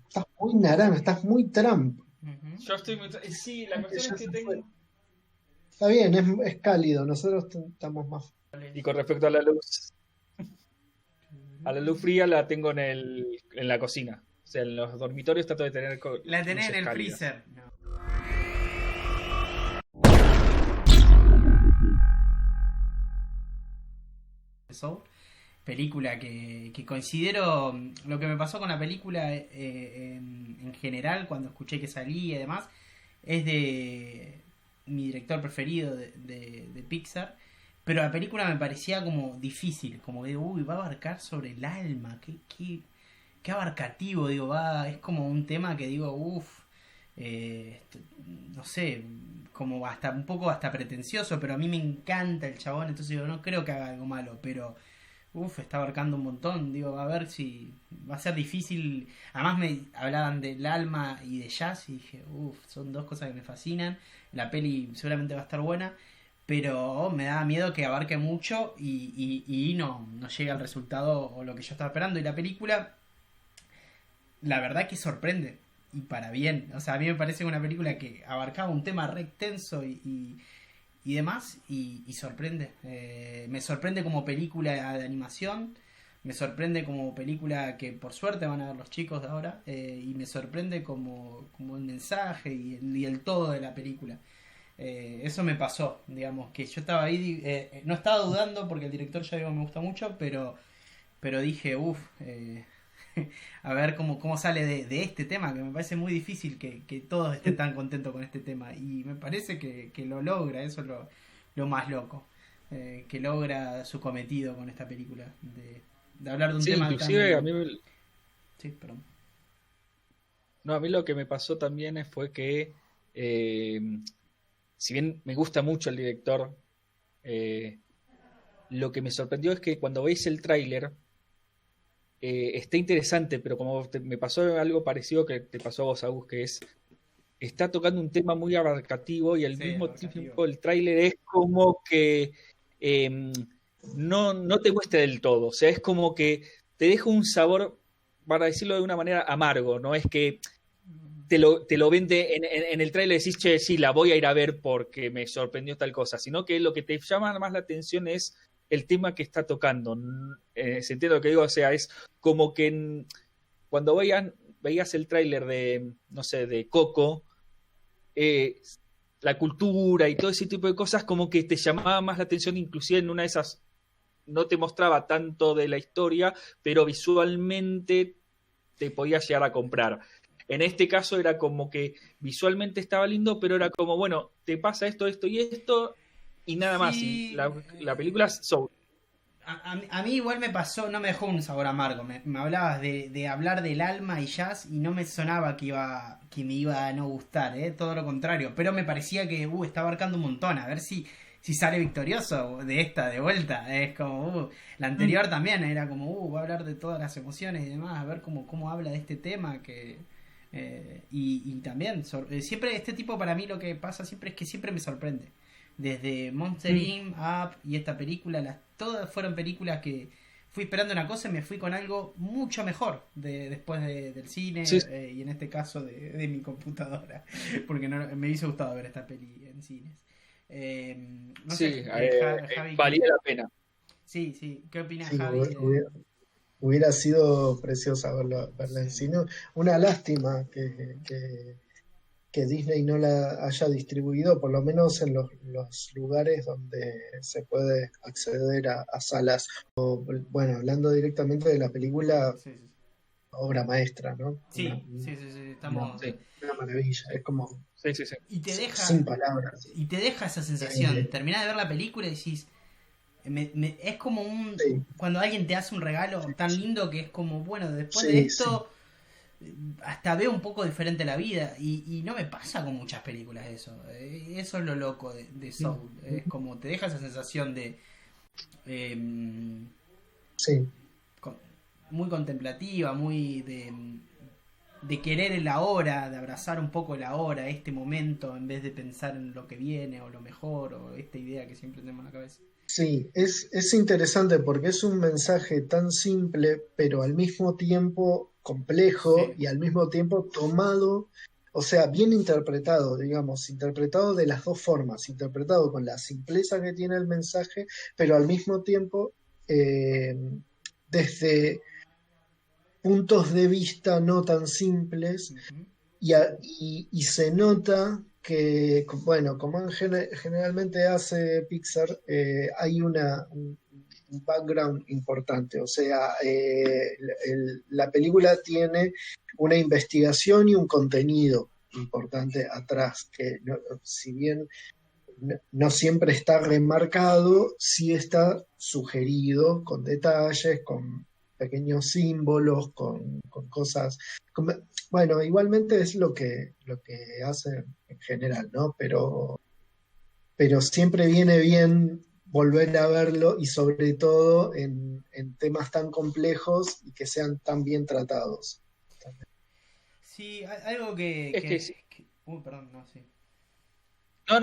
estás muy naranja, estás muy Trump. Ujú. Yo estoy muy... Sí, la cuestión es Ya que se tengo... fue. Está bien, es cálido, nosotros estamos más. Y con respecto a la luz fría la tengo en la cocina. O sea, en los dormitorios trato de tener La tenés en luces el cálidas. freezer. No. Soul, película que considero lo que me pasó con la película en general cuando escuché que salía y demás es de mi director preferido de Pixar, pero la película me parecía como difícil, como de uy, va a abarcar sobre el alma, qué abarcativo, digo, es como un tema que digo, uff, no sé, como hasta un poco hasta pretencioso, pero a mí me encanta el chabón, entonces yo no creo que haga algo malo, pero uf, está abarcando un montón, digo, a ver si va a ser difícil. Además me hablaban del alma y de jazz y dije, uff, son dos cosas que me fascinan, la peli seguramente va a estar buena, pero me da miedo que abarque mucho y no llegue al resultado o lo que yo estaba esperando. Y la película la verdad que sorprende. Y para bien. O sea, a mí me parece una película que abarcaba un tema re extenso y demás. Y sorprende. Me sorprende como película de animación. Me sorprende como película que por suerte van a ver los chicos de ahora. Y me sorprende como el mensaje y el todo de la película. Eso me pasó, digamos, que yo estaba ahí, no estaba dudando porque el director ya digo me gusta mucho, pero dije, uff, a ver cómo sale de este tema, que me parece muy difícil que todos estén tan contentos con este tema. Y me parece que lo logra, eso es lo más loco. Que logra su cometido con esta película, de hablar de un Sí, tema inclusive a tan... mí, Sí, perdón. no, a mí lo que me pasó también fue que, eh, si bien me gusta mucho el director, eh, lo que me sorprendió es que cuando veis el tráiler, está interesante, pero me pasó algo parecido que te pasó a vos, Agus, que está tocando un tema muy abarcativo y al Sí, mismo abarcativo. tiempo el tráiler es como que eh, no te muestra del todo, o sea, es como que te deja un sabor, para decirlo de una manera, amargo, no es que te lo vende en el tráiler y decís, che, sí, la voy a ir a ver porque me sorprendió tal cosa, sino que lo que te llama más la atención es el tema que está tocando. ¿Se entiende lo que digo? O sea, es como que cuando veías el tráiler de, no sé, de Coco, eh, la cultura y todo ese tipo de cosas como que te llamaba más la atención, inclusive en una de esas no te mostraba tanto de la historia, pero visualmente te podías llegar a comprar. En este caso era como que visualmente estaba lindo, pero era como, bueno, te pasa esto, esto y esto, y nada más. Y Sí, la película a mí igual me pasó, no me dejó un sabor amargo. Me hablabas de hablar del alma y jazz y no me sonaba que me iba a no gustar, todo lo contrario. Pero me parecía que está abarcando un montón, a ver si sale victorioso de esta de vuelta. Es como, la anterior también era como, va a hablar de todas las emociones y demás, a ver cómo habla de este tema y también, siempre este tipo para mí lo que pasa siempre es que siempre me sorprende desde Monster Inc. Up y esta película, todas fueron películas que fui esperando una cosa y me fui con algo mucho mejor después del cine sí, y en este caso de mi computadora, porque no, me hubiese gustado ver esta peli en cines. No sí, sé, Javi, valía la pena. sí, sí, ¿qué opinas Sí, Javi? hubiera sido preciosa verla en Sí. cine. Una lástima que Disney no la haya distribuido, por lo menos en los lugares donde se puede acceder a salas. Bueno, hablando directamente de la película, Sí, sí, obra maestra, ¿no? sí, sí, sí, sí, Una- estamos... Sí, una maravilla, es como sí, sí, sí. Y te sin deja, palabras. y te deja esa sensación, Eh, terminás de ver la película y decís, es como sí, cuando alguien te hace un regalo tan lindo que es como, bueno, después de sí, sí. esto hasta veo un poco diferente la vida y no me pasa con muchas películas eso. Eso es lo loco de Soul. Es como te deja esa sensación de eh, Sí, con- muy contemplativa, muy de querer el ahora, de abrazar un poco el ahora, este momento, en vez de pensar en lo que viene o lo mejor o esta idea que siempre tenemos en la cabeza. sí, es interesante porque es un mensaje tan simple, pero al mismo tiempo complejo Sí. y al mismo tiempo tomado, o sea, bien interpretado, digamos, interpretado de las dos formas, interpretado con la simpleza que tiene el mensaje, pero al mismo tiempo eh, desde puntos de vista no tan simples Ujú. y se nota que, bueno, como generalmente hace Pixar, hay un background importante, o sea, la película tiene una investigación y un contenido importante atrás, que si bien no siempre está remarcado, sí está sugerido con detalles, con pequeños símbolos, con cosas. Bueno, igualmente es lo que hacen en general, ¿no? Pero siempre viene bien volver a verlo y sobre todo en temas tan complejos y que sean tan bien tratados. Sí, algo que, Es que sí. perdón, no, sí. No,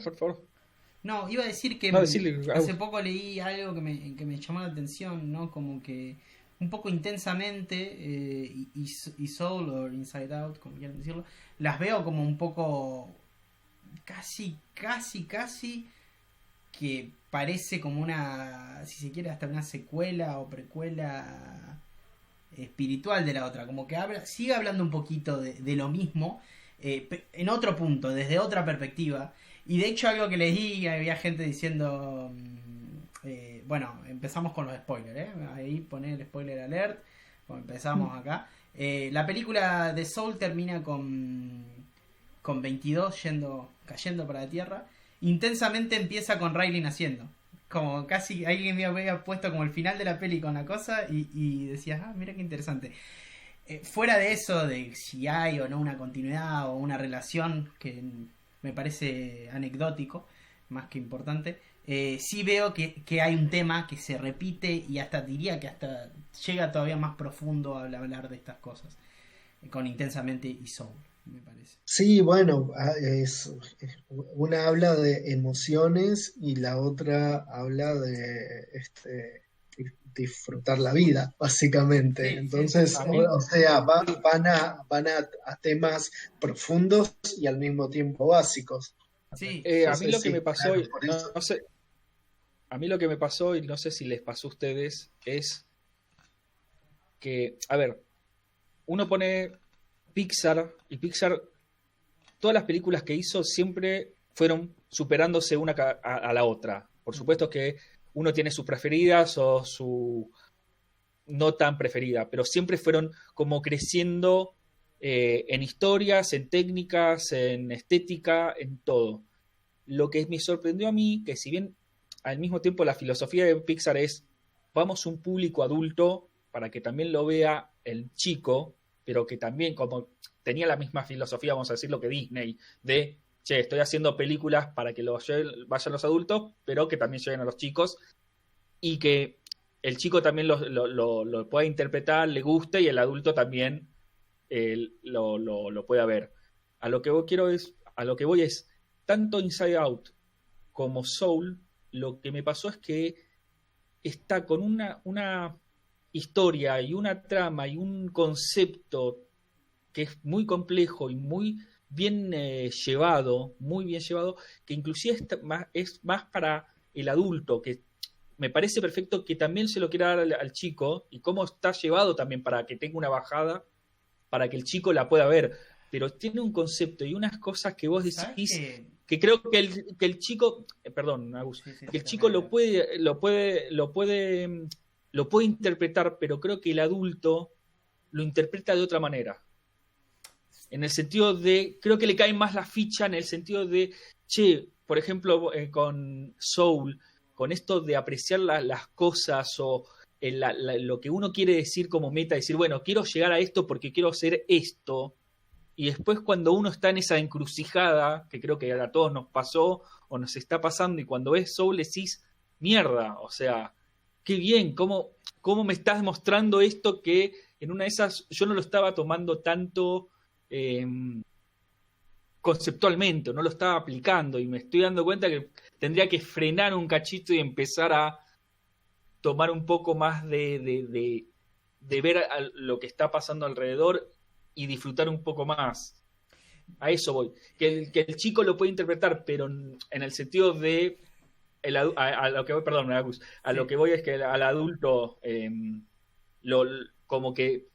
por favor. No, iba a decir que No, decirle, hace poco leí algo que me llamó la atención, ¿no? Como que un poco intensamente, y Soul o Inside Out, como quieran decirlo, las veo como un poco casi que parece como una, si se quiere, hasta una secuela o precuela espiritual de la otra, como que sigue hablando un poquito de lo mismo, en otro punto, desde otra perspectiva. Y de hecho algo que leí, había gente diciendo, bueno, empezamos con los spoilers, ahí poné el spoiler alert, bueno, empezamos acá. La película de Soul termina con 22 cayendo para la Tierra. Intensamente empieza con Riley naciendo. Como casi alguien me había puesto como el final de la peli con la cosa y decías, mira qué interesante. Fuera de eso, de si hay o no una continuidad o una relación, que me parece anecdótico, más que importante, sí veo que hay un tema que se repite y hasta diría que hasta llega todavía más profundo al hablar de estas cosas, con Intensamente y Soul, me parece. Sí, bueno, una habla de emociones y la otra habla de disfrutar la vida, básicamente. Sí, sí, sí, Entonces, A sí. mí, o sea, van a temas profundos y al mismo tiempo básicos. Sí, a mí Entonces, lo que sí, me pasó, claro, por eso. no sé, a mí lo que me pasó, y no sé si les pasó a ustedes, es que, a ver, uno pone Pixar, y Pixar, todas las películas que hizo siempre fueron superándose una a la otra. Por supuesto que uno tiene sus preferidas o su no tan preferida, pero siempre fueron como creciendo en historias, en técnicas, en estética, en todo. Lo que me sorprendió a mí, que si bien al mismo tiempo la filosofía de Pixar es, vamos a un público adulto para que también lo vea el chico, pero que también como tenía la misma filosofía, vamos a decirlo, que Disney, de, che, estoy haciendo películas para que vayan los adultos, pero que también lleguen a los chicos, y que el chico también lo pueda interpretar, le guste, y el adulto también lo pueda ver. A lo que voy es, tanto Inside Out como Soul, lo que me pasó es que está con una historia y una trama y un concepto que es muy complejo y muy bien llevado, muy bien llevado, que inclusive es más para el adulto, que me parece perfecto que también se lo quiera dar al chico, y cómo está llevado también para que tenga una bajada, para que el chico la pueda ver, pero tiene un concepto y unas cosas que vos ¿Sabes decís qué? que creo que el chico, perdón, Agus, Sí, sí, que sí, el chico termina. lo puede interpretar, pero creo que el adulto lo interpreta de otra manera. En el sentido de, creo que le cae más la ficha en el sentido de, che, por ejemplo, con Soul, con esto de apreciar las cosas o lo que uno quiere decir como meta, decir, bueno, quiero llegar a esto porque quiero hacer esto, y después cuando uno está en esa encrucijada, que creo que a todos nos pasó o nos está pasando, y cuando ves Soul decís, mierda, o sea, qué bien, cómo me estás mostrando esto que en una de esas yo no lo estaba tomando tanto eh, conceptualmente, no lo estaba aplicando, y me estoy dando cuenta que tendría que frenar un cachito y empezar a tomar un poco más de ver lo que está pasando alrededor y disfrutar un poco más. A eso voy. Que el chico lo puede interpretar, pero en el sentido de a lo que voy, perdón, Agus, a Sí. lo que voy es que al adulto como que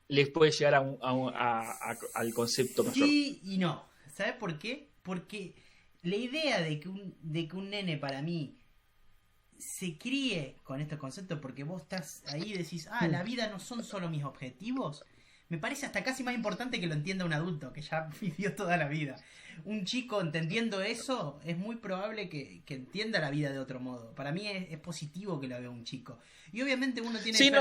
les puede llegar al concepto mayor. Sí y no. ¿Sabes por qué? Porque la idea de que un nene para mí se críe con estos conceptos, porque vos estás ahí y decís, la vida no son solo mis objetivos, me parece hasta casi más importante que lo entienda un adulto que ya vivió toda la vida. Un chico entendiendo eso es muy probable que entienda la vida de otro modo. Para mí es positivo que lo vea un chico. Y obviamente uno tiene Sí,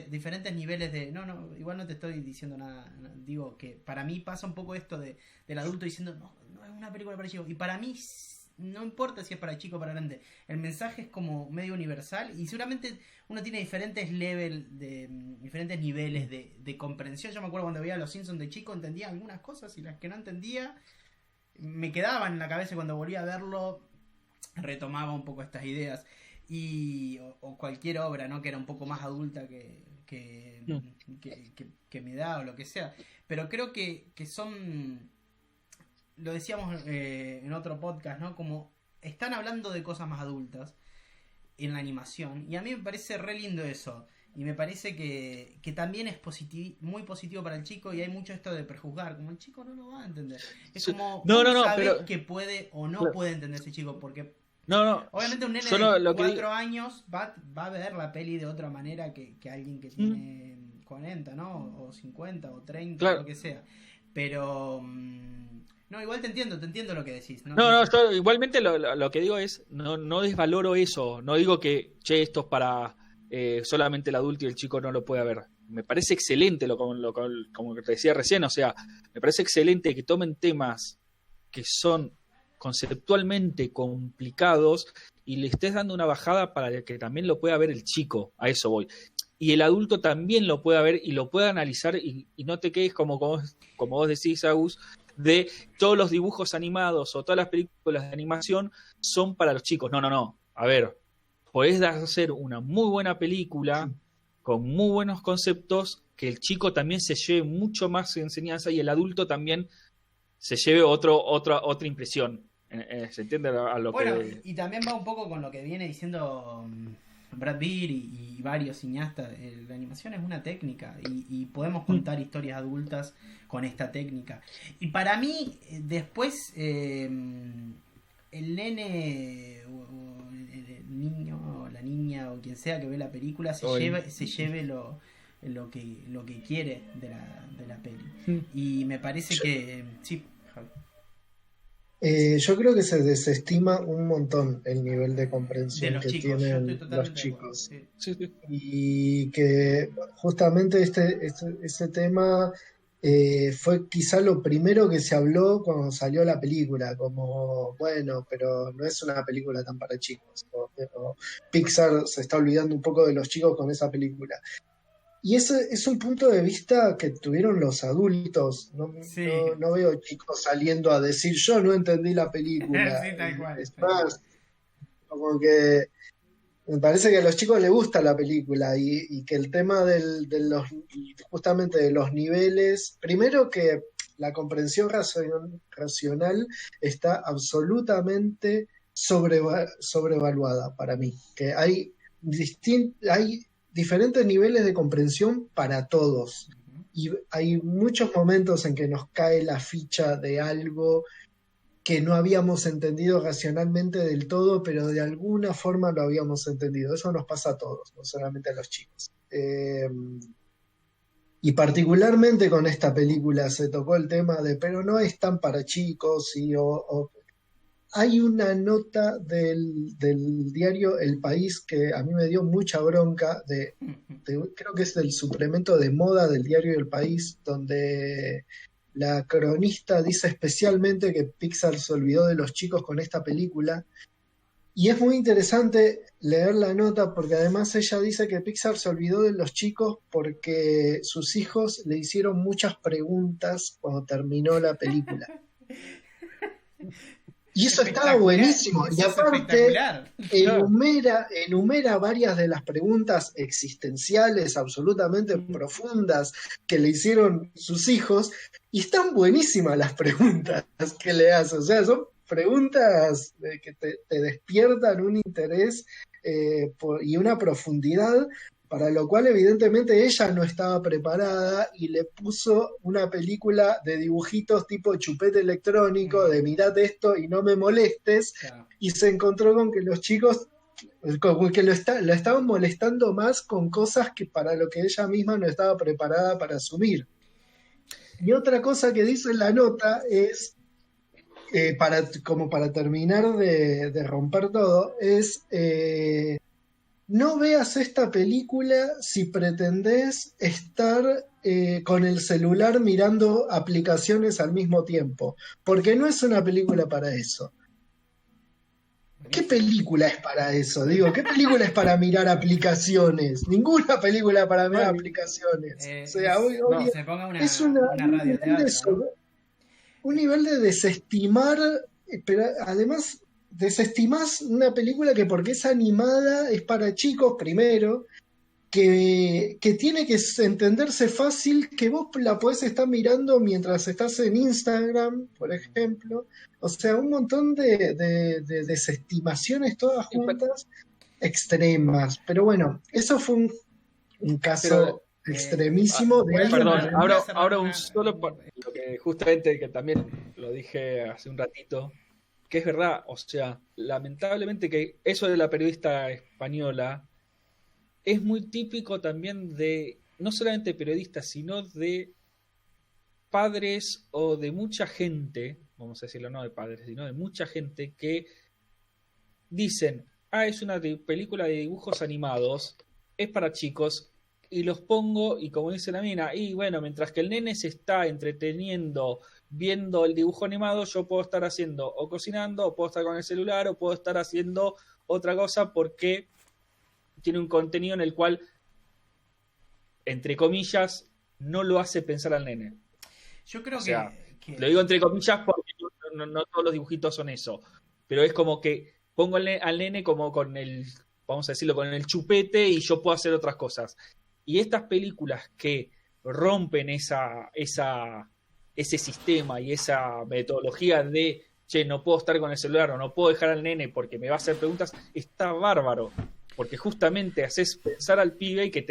diferentes niveles de... No, igual no te estoy diciendo nada. Digo que para mí pasa un poco esto del adulto diciendo, no es una película para chicos. Y para mí no importa si es para chico o para grande. El mensaje es como medio universal y seguramente uno tiene diferentes niveles de comprensión. Yo me acuerdo cuando veía Los Simpsons de chico entendía algunas cosas y las que no entendía me quedaban en la cabeza y cuando volvía a verlo retomaba un poco estas ideas. O cualquier obra, ¿no? Que era un poco más adulta que mi edad o lo que sea. Pero creo que son... Lo decíamos en otro podcast, ¿no? Como están hablando de cosas más adultas en la animación. Y a mí me parece re lindo eso. Y me parece que también es muy positivo para el chico. Y hay mucho esto de prejuzgar. Como el chico no lo va a entender. Es como, no, sabés pero... que puede o no Claro. puede entender ese chico? Porque No. obviamente un nene Yo de lo que 4 años va a ver la peli de otra manera que alguien que tiene 40, ¿no? O 50 o 30, Claro. lo que sea. Pero... no, igual te entiendo lo que decís. No, yo igualmente lo que digo es, no desvaloro eso, no digo que, esto es para solamente el adulto y el chico no lo puede ver. Me parece excelente, como te decía recién, o sea, me parece excelente que tomen temas que son conceptualmente complicados y le estés dando una bajada para que también lo pueda ver el chico, a eso voy. Y el adulto también lo pueda ver y lo pueda analizar y no te quedes como vos decís, Agus, de todos los dibujos animados o todas las películas de animación son para los chicos. No. A ver, podés hacer una muy buena película con muy buenos conceptos que el chico también se lleve mucho más enseñanza y el adulto también se lleve otra impresión. ¿Se entiende a lo que...? Y también va un poco con lo que viene diciendo Brad Beer y varios cineastas. La animación es una técnica y podemos contar historias adultas con esta técnica. Y para mí, después, el nene o el niño o la niña o quien sea que ve la película se lleve lo que quiere de la peli. Y me parece que... Sí, Javi. Yo creo que se desestima un montón el nivel de comprensión que chicos, tienen los chicos. Sí. Y que justamente ese tema fue quizá lo primero que se habló cuando salió la película, como, bueno, pero no es una película tan para chicos. O Pixar se está olvidando un poco de los chicos con esa película. Y ese es un punto de vista que tuvieron los adultos. Sí. No veo chicos saliendo a decir, yo no entendí la película. Sí, tal cual. Es más, como que me parece que a los chicos les gusta la película y que el tema justamente de los niveles, primero que la comprensión racional está absolutamente sobrevaluada para mí. Que hay diferentes niveles de comprensión para todos. Y hay muchos momentos en que nos cae la ficha de algo que no habíamos entendido racionalmente del todo, pero de alguna forma lo habíamos entendido. Eso nos pasa a todos, no solamente a los chicos. Y particularmente con esta película se tocó el tema de, pero no es tan para chicos, hay una nota del diario El País que a mí me dio mucha bronca, creo que es del suplemento de moda del diario El País, donde la cronista dice especialmente que Pixar se olvidó de los chicos con esta película. Y es muy interesante leer la nota porque además ella dice que Pixar se olvidó de los chicos porque sus hijos le hicieron muchas preguntas cuando terminó la película. Y eso estaba Espectacular, buenísimo. Y eso es aparte, espectacular. enumera varias de las preguntas existenciales absolutamente profundas que le hicieron sus hijos. Y están buenísimas las preguntas que le hace. O sea, son preguntas que te despiertan un interés y una profundidad, para lo cual evidentemente ella no estaba preparada y le puso una película de dibujitos tipo chupete electrónico, de mirad esto y no me molestes, Claro. y se encontró con que los chicos como que lo estaban molestando más con cosas que para lo que ella misma no estaba preparada para asumir. Y otra cosa que dice en la nota es, como para terminar de romper todo, es no veas esta película si pretendés estar con el celular mirando aplicaciones al mismo tiempo, porque no es una película para eso. ¿Qué película es para eso? Digo, ¿qué película es para mirar aplicaciones? Ninguna película para mirar aplicaciones. O sea, se ponga es una un nivel radioteatro, ¿no? un nivel de desestimar, pero además desestimás una película que porque es animada es para chicos primero, que tiene que entenderse fácil, que vos la podés estar mirando mientras estás en Instagram, por ejemplo. O sea, un montón de desestimaciones todas juntas extremas. Pero bueno, eso fue un caso extremísimo de alguien. Perdón, voy a cerrar ahora una- un solo lo que justamente que también lo dije hace un ratito, que es verdad, o sea, lamentablemente que eso de la periodista española es muy típico también de no solamente periodistas, sino de padres o de mucha gente, vamos a decirlo, no de padres, sino de mucha gente que dicen, es una película de dibujos animados, es para chicos, y los pongo, y como dice la mina, y bueno, mientras que el nene se está entreteniendo viendo el dibujo animado, yo puedo estar haciendo o cocinando, o puedo estar con el celular, o puedo estar haciendo otra cosa porque tiene un contenido en el cual, entre comillas, no lo hace pensar al nene. Yo creo O sea, que lo digo entre comillas porque no todos los dibujitos son eso, pero es como que pongo al nene como con el, vamos a decirlo, con el chupete y yo puedo hacer otras cosas. Y estas películas que rompen ese sistema y esa metodología de, che, no puedo estar con el celular o no puedo dejar al nene porque me va a hacer preguntas, está bárbaro. Porque justamente haces pensar al pibe y que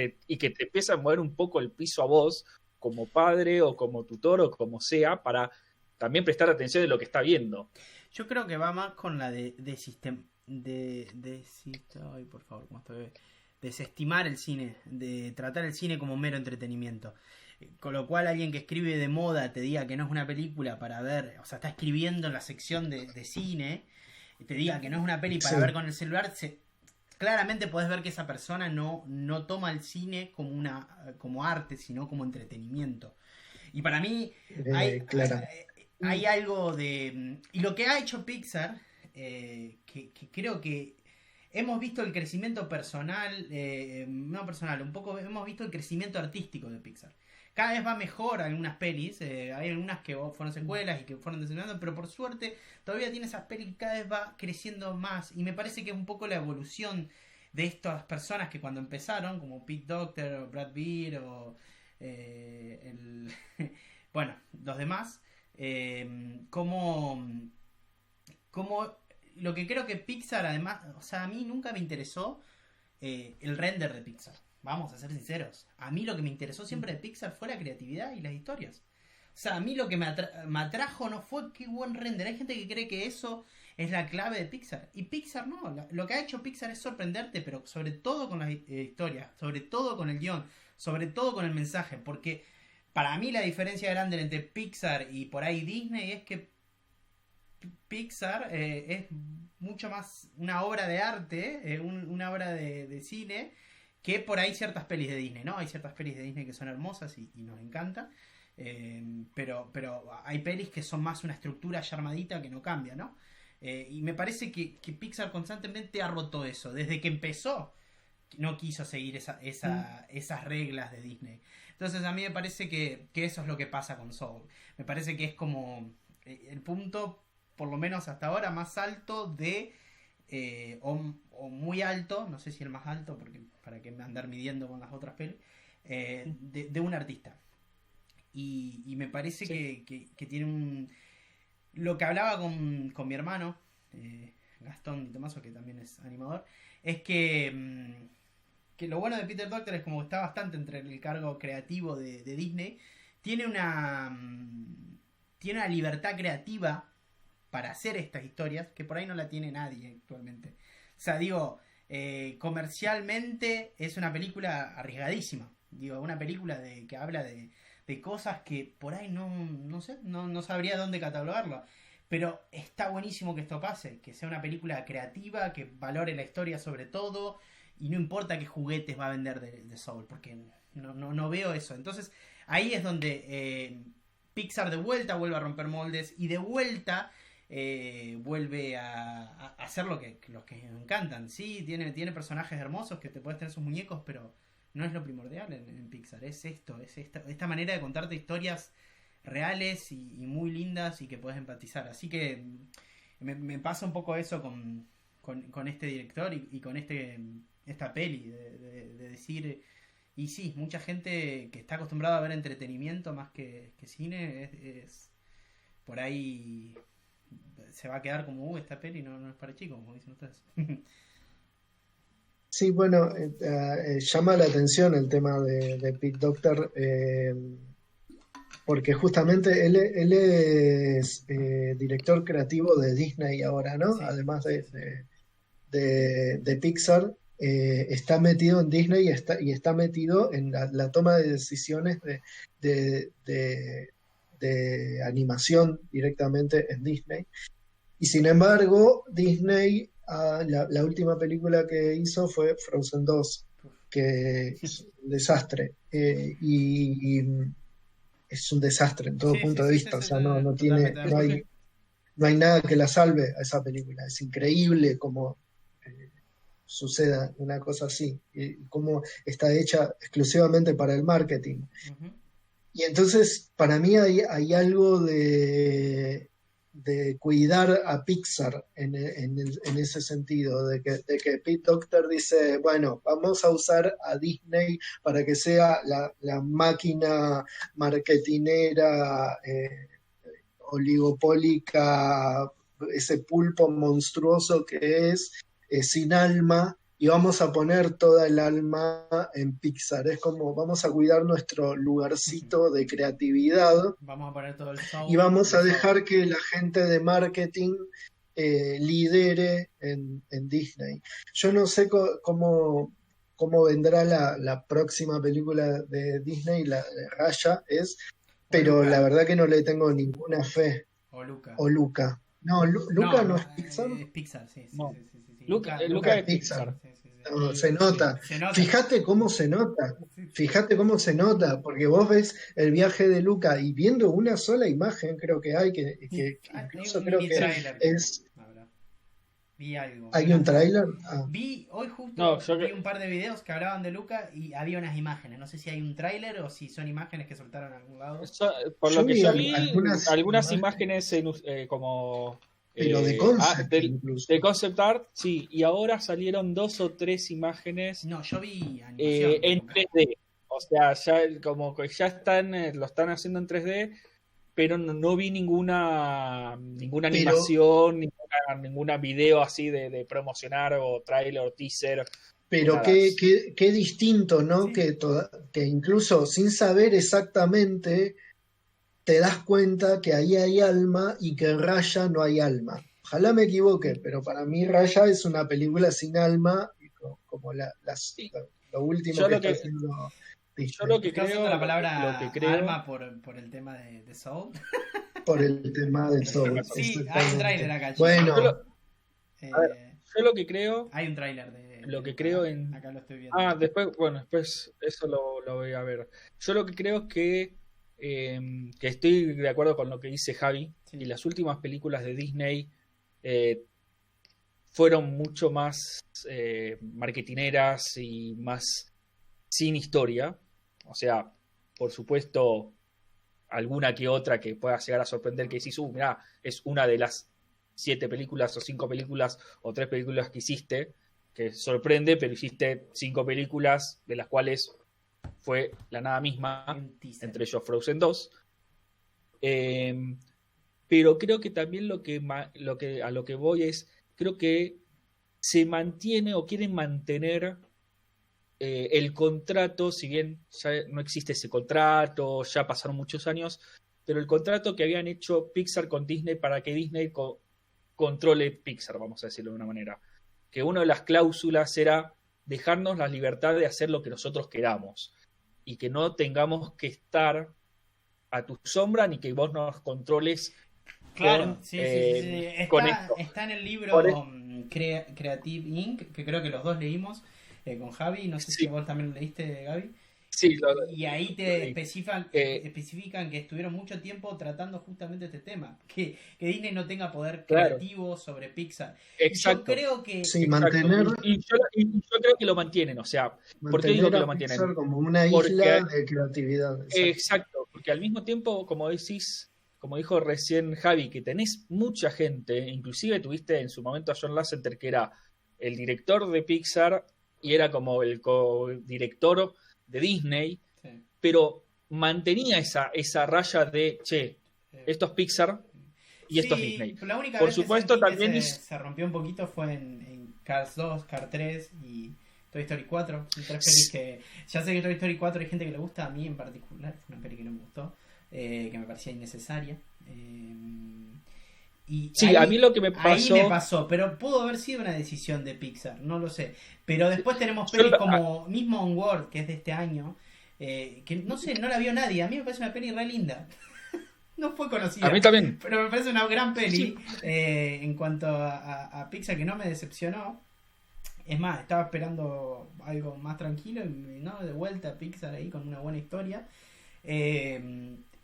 te empieza a mover un poco el piso a vos, como padre o como tutor o como sea, para también prestar atención de lo que está viendo. yo creo que va más con la ay, por favor, ¿cómo estoy? Desestimar el cine, de tratar el cine como mero entretenimiento. Con lo cual alguien que escribe de moda te diga que no es una película para ver, o sea, está escribiendo en la sección de cine, y te diga que no es una peli para ver con el celular, claramente podés ver que esa persona no toma el cine como arte, sino como entretenimiento. Y para mí hay algo de... Y lo que ha hecho Pixar, que creo que hemos visto el crecimiento personal, no personal, un poco hemos visto el crecimiento artístico de Pixar. Cada vez va mejor algunas pelis, hay algunas que fueron secuelas y que fueron decepcionando, pero por suerte todavía tiene esas pelis que cada vez va creciendo más, y me parece que es un poco la evolución de estas personas que cuando empezaron, como Pete Docter o Brad Beard o bueno, los demás, como lo que creo que Pixar además, o sea, a mí nunca me interesó el render de Pixar. Vamos a ser sinceros. A mí lo que me interesó siempre de Pixar fue la creatividad y las historias. O sea, a mí lo que me atrajo no fue qué buen render. Hay gente que cree que eso es la clave de Pixar. Y Pixar no. Lo que ha hecho Pixar es sorprenderte, pero sobre todo con las historias, sobre todo con el guión, sobre todo con el mensaje. Porque para mí la diferencia grande entre Pixar y por ahí Disney es que Pixar es mucho más una obra de arte, una obra de cine, que por ahí ciertas pelis de Disney, ¿no? Hay ciertas pelis de Disney que son hermosas y nos encantan, pero hay pelis que son más una estructura ya armadita que no cambia, ¿no? Y me parece que Pixar constantemente ha roto eso. Desde que empezó, no quiso seguir esas reglas de Disney. Entonces a mí me parece que eso es lo que pasa con Soul. Me parece que es como el punto por lo menos hasta ahora, más alto de, o muy alto, no sé si el más alto, porque para qué andar midiendo con las otras pelis, de un artista. Y me parece Sí. que tiene un... Lo que hablaba con mi hermano, Gastón Di Tomaso, que también es animador, es que lo bueno de Peter Docter es como que está bastante entre el cargo creativo de Disney. Tiene tiene una libertad creativa para hacer estas historias que por ahí no la tiene nadie actualmente. O sea, digo, comercialmente es una película arriesgadísima. Digo, una película que habla de cosas que por ahí no sé, no sabría dónde catalogarlo. Pero está buenísimo que esto pase, que sea una película creativa, que valore la historia sobre todo, y no importa qué juguetes va a vender de Soul, porque no veo eso. Entonces, ahí es donde Pixar de vuelta vuelve a romper moldes y de vuelta vuelve a hacer los que encantan. Sí, tiene personajes hermosos que te puedes tener sus muñecos, pero no es lo primordial en Pixar. Es esto, es esta manera de contarte historias reales y muy lindas y que puedes empatizar. Así que me pasa un poco eso con este director y con esta peli, de decir, y sí, mucha gente que está acostumbrada a ver entretenimiento más que cine, por ahí se va a quedar como, esta peli no es para chicos, como dicen ustedes. Sí, bueno, llama la atención el tema de Pete Docter, porque justamente él es director creativo de Disney ahora, ¿no? Sí, Además sí, sí. de Pixar, está metido en Disney y está metido en la toma de decisiones de, de- de animación directamente en Disney. Y sin embargo, Disney, la última película que hizo fue Frozen 2, Uf. que es un desastre. Y es un desastre en todo Sí, sí, punto de sí, sí, vista. O sí, sea, no totalmente tiene, de ¿Eso acuerdo. qué? no hay nada que la salve a esa película. Es increíble cómo suceda una cosa así, y cómo está hecha exclusivamente para el marketing. Ujú. Y entonces, para mí hay algo de cuidar a Pixar en ese sentido, de que Pete Docter dice, bueno, vamos a usar a Disney para que sea la máquina marketinera, oligopólica, ese pulpo monstruoso que es, sin alma, y vamos a poner toda el alma en Pixar. Es como vamos a cuidar nuestro lugarcito de creatividad Vamos a poner todo el y soul vamos de a soul. dejar que la gente de marketing lidere en Disney. Yo no sé cómo vendrá la próxima película de Disney, la de Raya es, O pero la Luca. verdad que no le tengo ninguna fe. O Luca. O Luca. No, Luca No, no no, es Pixar. es Pixar, sí, sí, No. sí, sí, sí, sí. Luca, Luca Luca es es Pixar. Pixar. Sí, sí, sí. No, se Sí. nota. Se nota. Fíjate cómo se nota. Sí, sí. Fíjate cómo se nota, porque vos ves el viaje de Luca y viendo una sola imagen, creo que hay, que Hay incluso un creo mini que Sí. trailer, creo. es. Ahora. Vi algo, vi ¿Hay un unas fotos. tráiler? Ah, Vi, hoy No, justo yo vi creo. un par de videos que hablaban de Luca y había unas imágenes. No sé si hay un tráiler o si son imágenes que soltaron a algún lado. Por lo yo que vi yo vi, algunas algunas imágenes, imágenes como pero de concept de incluso. concept art, sí, y ahora salieron 2 o 3 imágenes No, yo vi animación de en Luca. 3D. O sea, ya como que ya están, lo están haciendo en 3D, pero no vi ninguna Pero, animación, ninguna video así de promocionar o trailer o teaser o pero nada. qué distinto, ¿no? Sí, Que incluso sin saber exactamente te das cuenta que ahí hay alma y que en Raya no hay alma. Ojalá me equivoque, pero para mí Raya es una película sin alma, como Sí, lo último yo que lo está que, haciendo yo Disney, lo que está usando creo, la lo que palabra creo, alma por el tema de Soul. por el tema del Soul, Sí, hay un tráiler exactamente. acá, chicos. yo lo, Bueno, a ver, Eh, yo lo que creo, hay un tráiler de lo que Luca creo acá. en, Acá lo estoy viendo. después, bueno, después eso lo voy a ver. Yo lo que creo es que estoy de acuerdo con lo que dice Javi, y Sí. las últimas películas de Disney eh, fueron mucho más marketineras y más sin historia. O sea, por supuesto, alguna que otra que pueda llegar a sorprender que decís, mirá, es una de las 7 películas o 5 películas o 3 películas que hiciste, que sorprende, pero hiciste 5 películas de las cuales fue la nada misma, entre ellos Frozen 2. Pero creo que también a lo que voy es, creo que se mantiene o quieren mantener el contrato, si bien ya no existe ese contrato, ya pasaron muchos años, pero el contrato que habían hecho Pixar con Disney para que Disney controle Pixar, vamos a decirlo de una manera. Que una de las cláusulas era dejarnos la libertad de hacer lo que nosotros queramos y que no tengamos que estar a tu sombra ni que vos nos controles. Claro, sí. Está en el libro Creative Inc., que creo que los dos leímos con Javi, no sé si vos también lo leíste, Gaby. Sí, y ahí te especifican que estuvieron mucho tiempo tratando justamente este tema, que Disney no tenga poder creativo sobre Pixar. Exacto. Yo creo que mantener y yo creo que lo mantienen, o sea, ¿por qué digo que lo mantienen? Pixar como una isla de creatividad. Exacto, porque al mismo tiempo, como decís, como dijo recién Javi, que tenés mucha gente, inclusive tuviste en su momento a John Lasseter, que era el director de Pixar y era como el co-director de Disney, pero mantenía esa raya de, esto es Pixar y esto es Disney. La única Por vez supuesto, que también se rompió un poquito fue en Cars 2, Cars 3 y Toy Story 4. Son 3 pelis que, ya sé que Toy Story 4 hay gente que le gusta, a mí en particular fue una peli que no me gustó, que me parecía innecesaria. Y sí, a mí lo que me pasó... Ahí me pasó, pero pudo haber sido una decisión de Pixar, no lo sé. Pero después tenemos pelis como mismo Onward, que es de este año, que no sé, no la vio nadie. A mí me parece una peli re linda. No fue conocida. A mí también. Pero me parece una gran peli en cuanto a Pixar, que no me decepcionó. Es más, estaba esperando algo más tranquilo y no, de vuelta a Pixar ahí con una buena historia.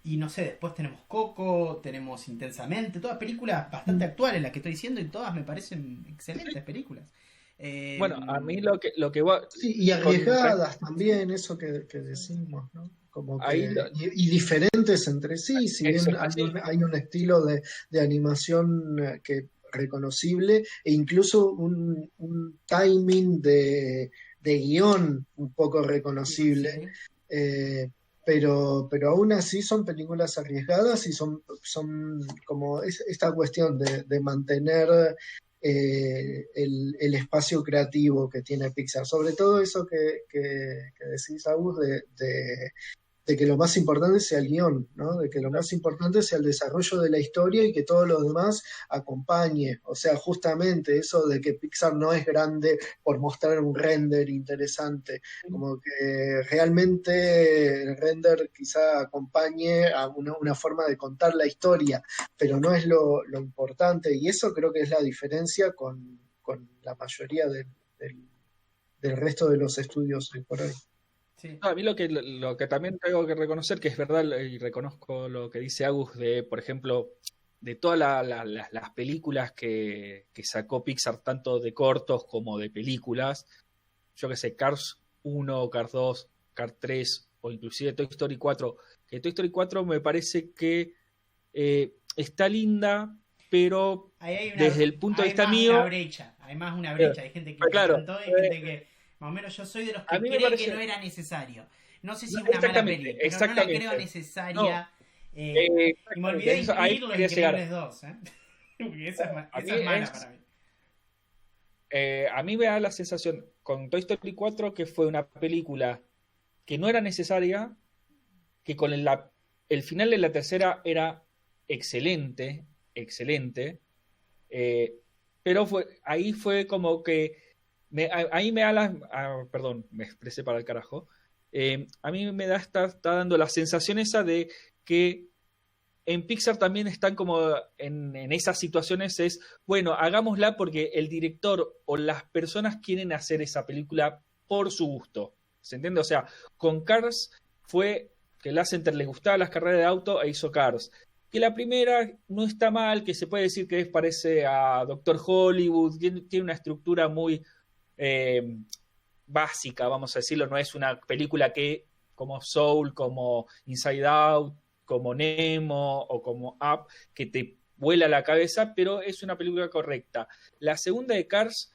Y no sé, después tenemos Coco, tenemos Intensamente, todas películas bastante actuales las que estoy diciendo y todas me parecen excelentes películas. Bueno, a mí lo que va... Sí, y arriesgadas también, eso que decimos, ¿no? Como que, y diferentes entre sí, si bien hay un estilo de animación que reconocible e incluso un timing de guión un poco reconocible. Sí. Pero aún así son películas arriesgadas y son como esta cuestión de mantener el espacio creativo que tiene Pixar. Sobre todo eso que decís, Agus, de que lo más importante sea el guión, ¿no? De que lo más importante sea el desarrollo de la historia y que todo lo demás acompañe. O sea, justamente eso de que Pixar no es grande por mostrar un render interesante, como que realmente el render quizá acompañe a una forma de contar la historia, pero no es lo importante, y eso creo que es la diferencia con la mayoría del resto de los estudios hoy por hoy. Sí. A mí lo que también tengo que reconocer, que es verdad, y reconozco lo que dice Agus, de, por ejemplo, de todas las películas que sacó Pixar, tanto de cortos como de películas, yo que sé, Cars 1, Cars 2, Cars 3, o inclusive Toy Story 4, que Toy Story 4 me parece que está linda, pero desde el punto de vista mío... Hay más una brecha, hay gente que le encantó y hay gente que... Más o menos yo soy de los que creen que no era necesario. No sé si es una mala peli, pero no la creo necesaria. Y me olvidé de incluir Los Increíbles 2. Porque esa es mala para mí. A mí me da la sensación con Toy Story 4 que fue una película que no era necesaria, que con el final de la tercera era excelente, pero ahí fue como que ahí me da perdón, me expresé para el carajo. A mí me está dando la sensación esa de que en Pixar también están como en esas situaciones, es, bueno, hagámosla porque el director o las personas quieren hacer esa película por su gusto. ¿Se entiende? O sea, con Cars fue que Lasseter le gustaban las carreras de auto e hizo Cars. Que la primera no está mal, que se puede decir que parece a Doctor Hollywood, tiene una estructura muy... básica, vamos a decirlo, no es una película que como Soul, como Inside Out, como Nemo o como Up, que te vuela la cabeza, pero es una película correcta. La segunda de Cars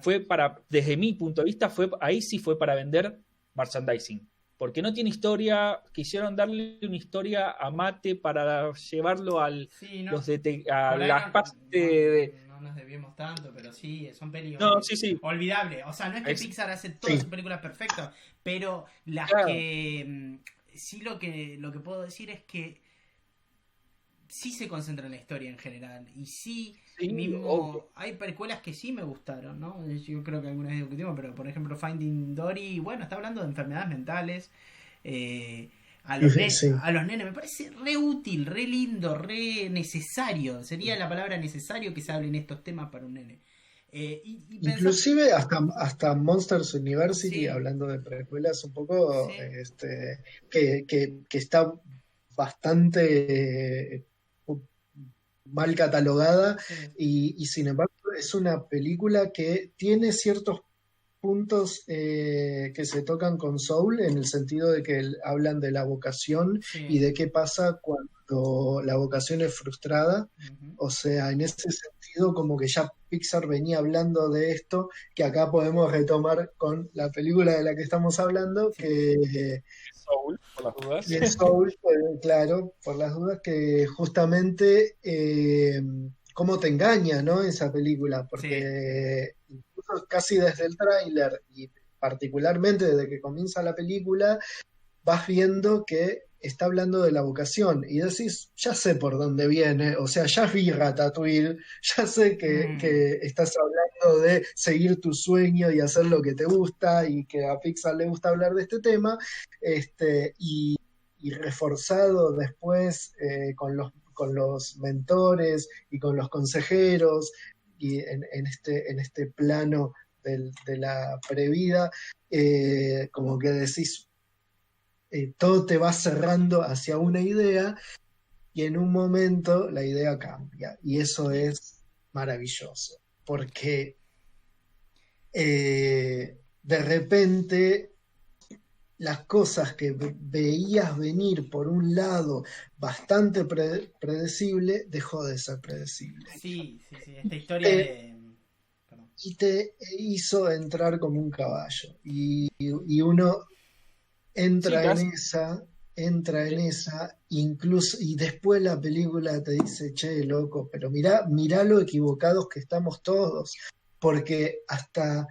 fue desde mi punto de vista, ahí sí fue para vender merchandising. Porque no tiene historia, quisieron darle una historia a Mate para llevarlo a las partes no nos debíamos tanto, pero sí, son películas olvidables. O sea, no es que Pixar hace todas sus películas perfectas, pero las que... Sí, lo que puedo decir es que sí se concentra en la historia en general. Y sí mismo hay precuelas que sí me gustaron, ¿no? Yo creo que alguna vez discutimos, pero por ejemplo Finding Dory, bueno, está hablando de enfermedades mentales. A los nenes me parece re útil, re lindo, re necesario. Sería la palabra necesario que se hablen estos temas para un nene. Inclusive hasta Monsters University, hablando de precuelas un poco, que está bastante mal catalogada, y sin embargo es una película que tiene ciertos puntos que se tocan con Soul, en el sentido de que hablan de la vocación y de qué pasa cuando la vocación es frustrada. O sea, en ese sentido, como que ya Pixar venía hablando de esto, que acá podemos retomar con la película de la que estamos hablando, que Soul, por las dudas. De Soul, claro, por las dudas, que justamente cómo te engaña, ¿no? Esa película, porque incluso casi desde el tráiler y particularmente desde que comienza la película, vas viendo que está hablando de la vocación y decís, ya sé por dónde viene, o sea, ya vi Ratatouille, ya sé que estás hablando de seguir tu sueño y hacer lo que te gusta, y que a Pixar le gusta hablar de este tema, y reforzado después con los mentores y con los consejeros, y en este plano de la previda, como que decís, todo te va cerrando hacia una idea, y en un momento la idea cambia, y eso es maravilloso, porque de repente las cosas que veías venir por un lado bastante predecible, dejó de ser predecible. Sí, esta historia y te hizo entrar como un caballo, y uno entra en esa, incluso, y después la película te dice, che, loco, pero mirá lo equivocados que estamos todos, porque hasta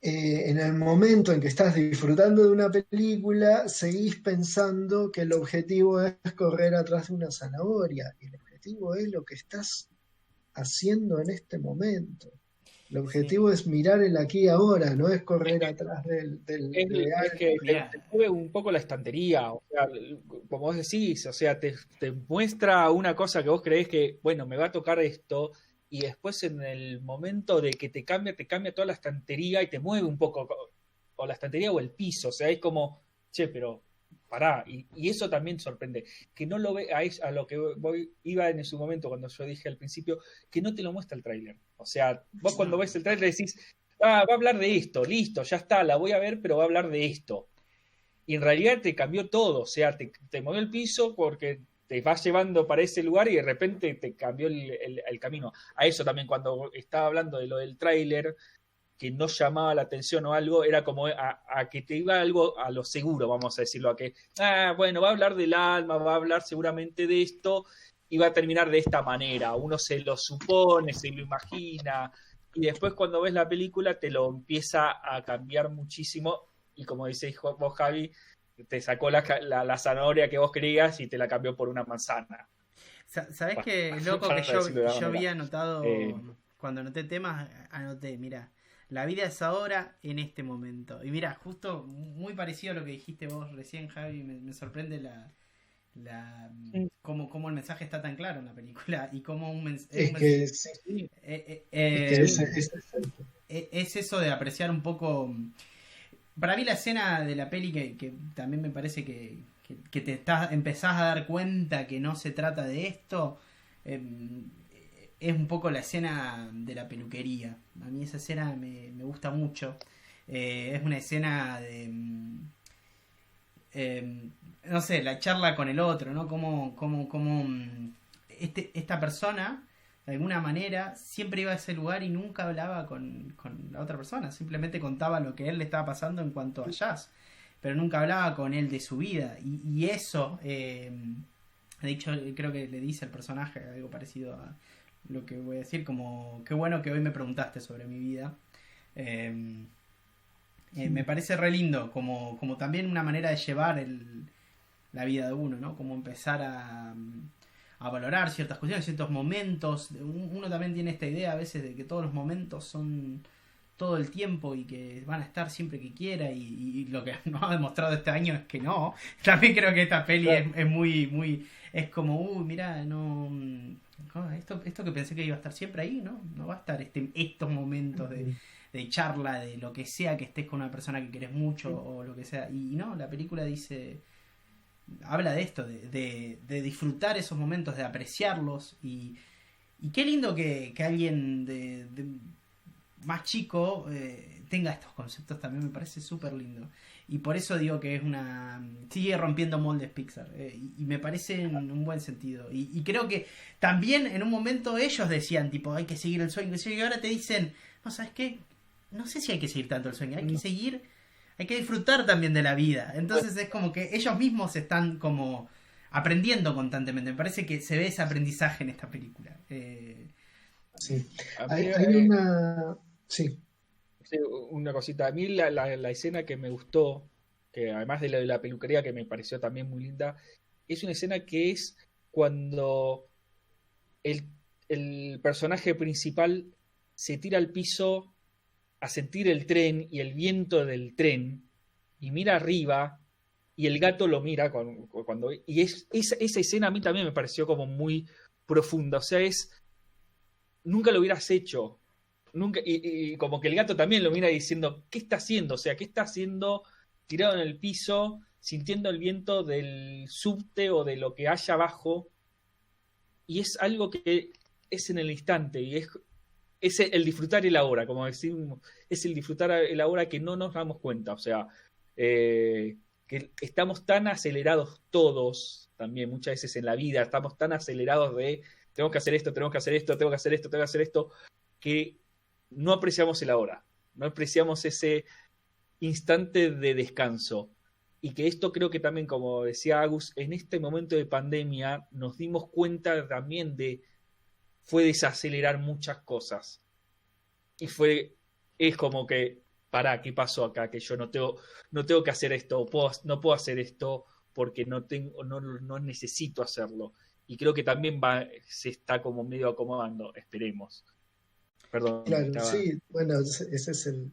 en el momento en que estás disfrutando de una película, seguís pensando que el objetivo es correr atrás de una zanahoria, y el objetivo es lo que estás haciendo en este momento. El objetivo es mirar el aquí y ahora, no es correr atrás del real. Es que te mueve un poco la estantería, o sea, como vos decís, o sea, te muestra una cosa que vos creés que, bueno, me va a tocar esto, y después en el momento de que te cambia toda la estantería y te mueve un poco, o la estantería o el piso, o sea, es como, che, pero pará, y eso también sorprende, que no lo ve, a lo que iba en su momento cuando yo dije al principio, que no te lo muestra el tráiler. O sea, vos cuando ves el tráiler decís, va a hablar de esto, listo, ya está, la voy a ver, pero va a hablar de esto. Y en realidad te cambió todo, o sea, te movió el piso porque te vas llevando para ese lugar y de repente te cambió el camino. A eso también, cuando estaba hablando de lo del tráiler, que no llamaba la atención o algo, era como a que te iba algo a lo seguro, vamos a decirlo, a que, bueno, va a hablar del alma, va a hablar seguramente de esto, y va a terminar de esta manera. Uno se lo supone, se lo imagina, y después cuando ves la película te lo empieza a cambiar muchísimo, y como decís vos, Javi, te sacó la zanahoria que vos querías y te la cambió por una manzana. ¿Sabés qué loco que yo había anotado, cuando anoté temas, anoté, mira, la vida es ahora, en este momento. Y mira, justo muy parecido a lo que dijiste vos recién, Javi, me sorprende cómo el mensaje está tan claro en la película, y cómo es eso de apreciar un poco. Para mí la escena de la peli que también me parece que te empezás a dar cuenta que no se trata de esto, es un poco la escena de la peluquería. A mí esa escena me gusta mucho. Es una escena de no sé, la charla con el otro, ¿no? Como esta persona, de alguna manera, siempre iba a ese lugar y nunca hablaba con la otra persona. Simplemente contaba lo que a él le estaba pasando en cuanto a jazz. Pero nunca hablaba con él de su vida. Y eso, de hecho, creo que le dice el personaje algo parecido a lo que voy a decir, como, qué bueno que hoy me preguntaste sobre mi vida. Me parece re lindo, como también una manera de llevar la vida de uno, ¿no? Como empezar a valorar ciertas cuestiones, ciertos momentos. Uno también tiene esta idea a veces de que todos los momentos son todo el tiempo y que van a estar siempre que quiera, y lo que nos ha demostrado este año es que no. También creo que esta peli es muy es como, mira, no, esto que pensé que iba a estar siempre ahí, no va a estar estos momentos de charla, de lo que sea, que estés con una persona que querés mucho o lo que sea. Y no, la película habla de esto, de disfrutar esos momentos, de apreciarlos, y qué lindo que alguien de más chico tenga estos conceptos. También me parece súper lindo, y por eso digo que sigue rompiendo moldes Pixar, y me parece en un buen sentido, y creo que también en un momento ellos decían tipo hay que seguir el sueño, y ahora te dicen no, ¿sabes qué? No sé si hay que seguir tanto el sueño, hay que disfrutar también de la vida. Entonces es como que ellos mismos están como aprendiendo constantemente. Me parece que se ve ese aprendizaje en esta película. Sí. Hay una... Sí. Una cosita. A mí la escena que me gustó, que además de la peluquería, que me pareció también muy linda, es una escena que es cuando el personaje principal se tira al piso a sentir el tren y el viento del tren, y mira arriba, y el gato lo mira y esa escena a mí también me pareció como muy profunda. O sea, nunca lo hubieras hecho, nunca, y como que el gato también lo mira diciendo, ¿qué está haciendo? O sea, ¿qué está haciendo tirado en el piso, sintiendo el viento del subte o de lo que haya abajo? Y es algo que es en el instante, y es el disfrutar el ahora, como decimos, es el disfrutar el ahora que no nos damos cuenta. O sea, que estamos tan acelerados todos, también muchas veces en la vida, estamos tan acelerados de tengo que hacer esto, tengo que hacer esto, tengo que hacer esto, tengo que hacer esto, que no apreciamos el ahora, no apreciamos ese instante de descanso. Y que esto creo que también, como decía Agus, en este momento de pandemia nos dimos cuenta también fue desacelerar muchas cosas. Y es como que, pará, ¿qué pasó acá? Que yo no tengo que hacer esto, no puedo hacer esto porque no necesito hacerlo. Y creo que también se está como medio acomodando, esperemos. Perdón. Claro, sí, bueno, ese es el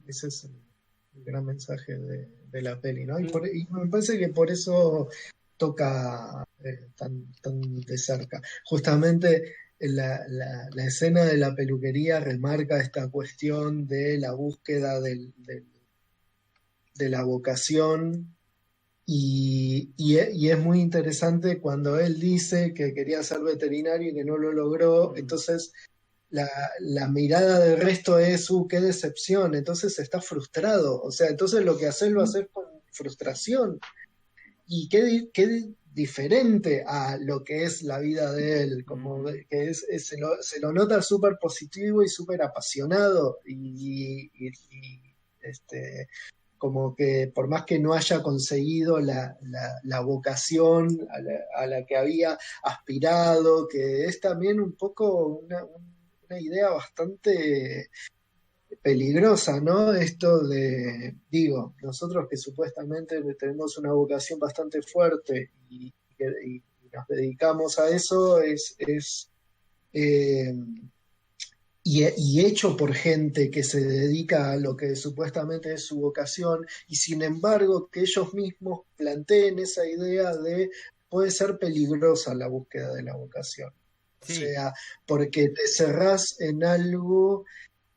gran mensaje de la peli, ¿no? Y me parece que por eso toca tan de cerca. Justamente la escena de la peluquería remarca esta cuestión de la búsqueda de la vocación, y es muy interesante cuando él dice que quería ser veterinario y que no lo logró. Entonces la mirada del resto es qué decepción, entonces está frustrado, o sea, entonces lo que haces lo haces con frustración, y qué diferente a lo que es la vida de él, como que se lo nota súper positivo y súper apasionado, y como que por más que no haya conseguido la vocación a la que había aspirado, que es también un poco una idea bastante peligrosa, ¿no? Esto nosotros que supuestamente tenemos una vocación bastante fuerte y nos dedicamos a eso, y hecho por gente que se dedica a lo que supuestamente es su vocación, y sin embargo que ellos mismos planteen esa idea de puede ser peligrosa la búsqueda de la vocación. Sí. O sea, porque te cerrás en algo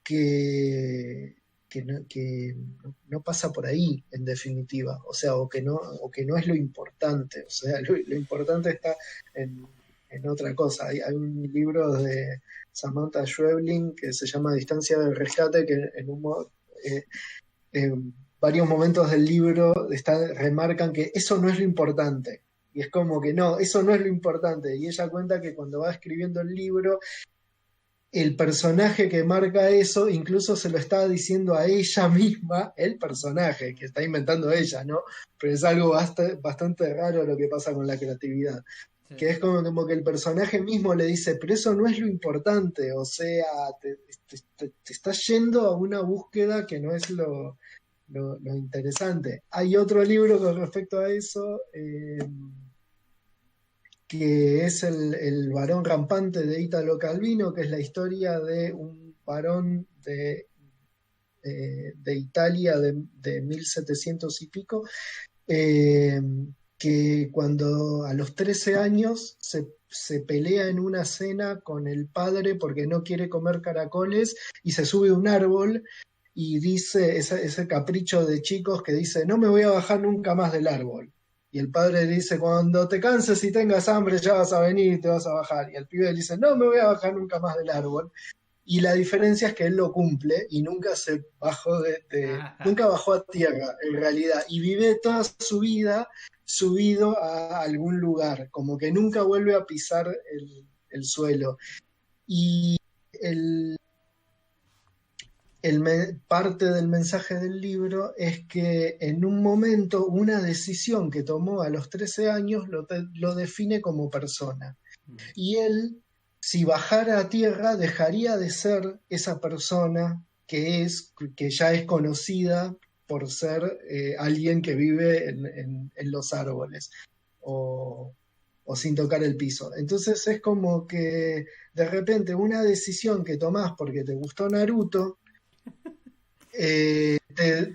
que no pasa por ahí, en definitiva. O sea, o que no es lo importante. O sea, lo importante está en otra cosa. Hay un libro de Samantha Schweblin que se llama Distancia del Rescate, que en varios momentos del libro remarcan que eso no es lo importante. Y es como que no, eso no es lo importante. Y ella cuenta que cuando va escribiendo el libro, el personaje que marca eso incluso se lo estaba diciendo a ella misma, el personaje que está inventando ella, ¿no? Pero es algo bastante raro lo que pasa con la creatividad. Sí. Que es como que el personaje mismo le dice, pero eso no es lo importante, o sea, te estás yendo a una búsqueda que no es lo interesante. Hay otro libro con respecto a eso, que es el varón rampante de Italo Calvino, que es la historia de un varón de Italia de 1700 y pico, eh, que cuando a los 13 años se pelea en una cena con el padre porque no quiere comer caracoles y se sube a un árbol y dice ese capricho de chicos que dice, no me voy a bajar nunca más del árbol. Y el padre le dice, cuando te canses y tengas hambre ya vas a venir y te vas a bajar. Y el pibe le dice, no me voy a bajar nunca más del árbol. Y la diferencia es que él lo cumple y nunca se bajó nunca bajó a tierra en realidad. Y vive toda su vida subido a algún lugar, como que nunca vuelve a pisar el suelo. Y parte del mensaje del libro es que en un momento una decisión que tomó a los 13 años lo define como persona. Y él, si bajara a tierra, dejaría de ser esa persona que ya es conocida por ser alguien que vive en los árboles o sin tocar el piso. Entonces es como que de repente una decisión que tomás porque te gustó Naruto,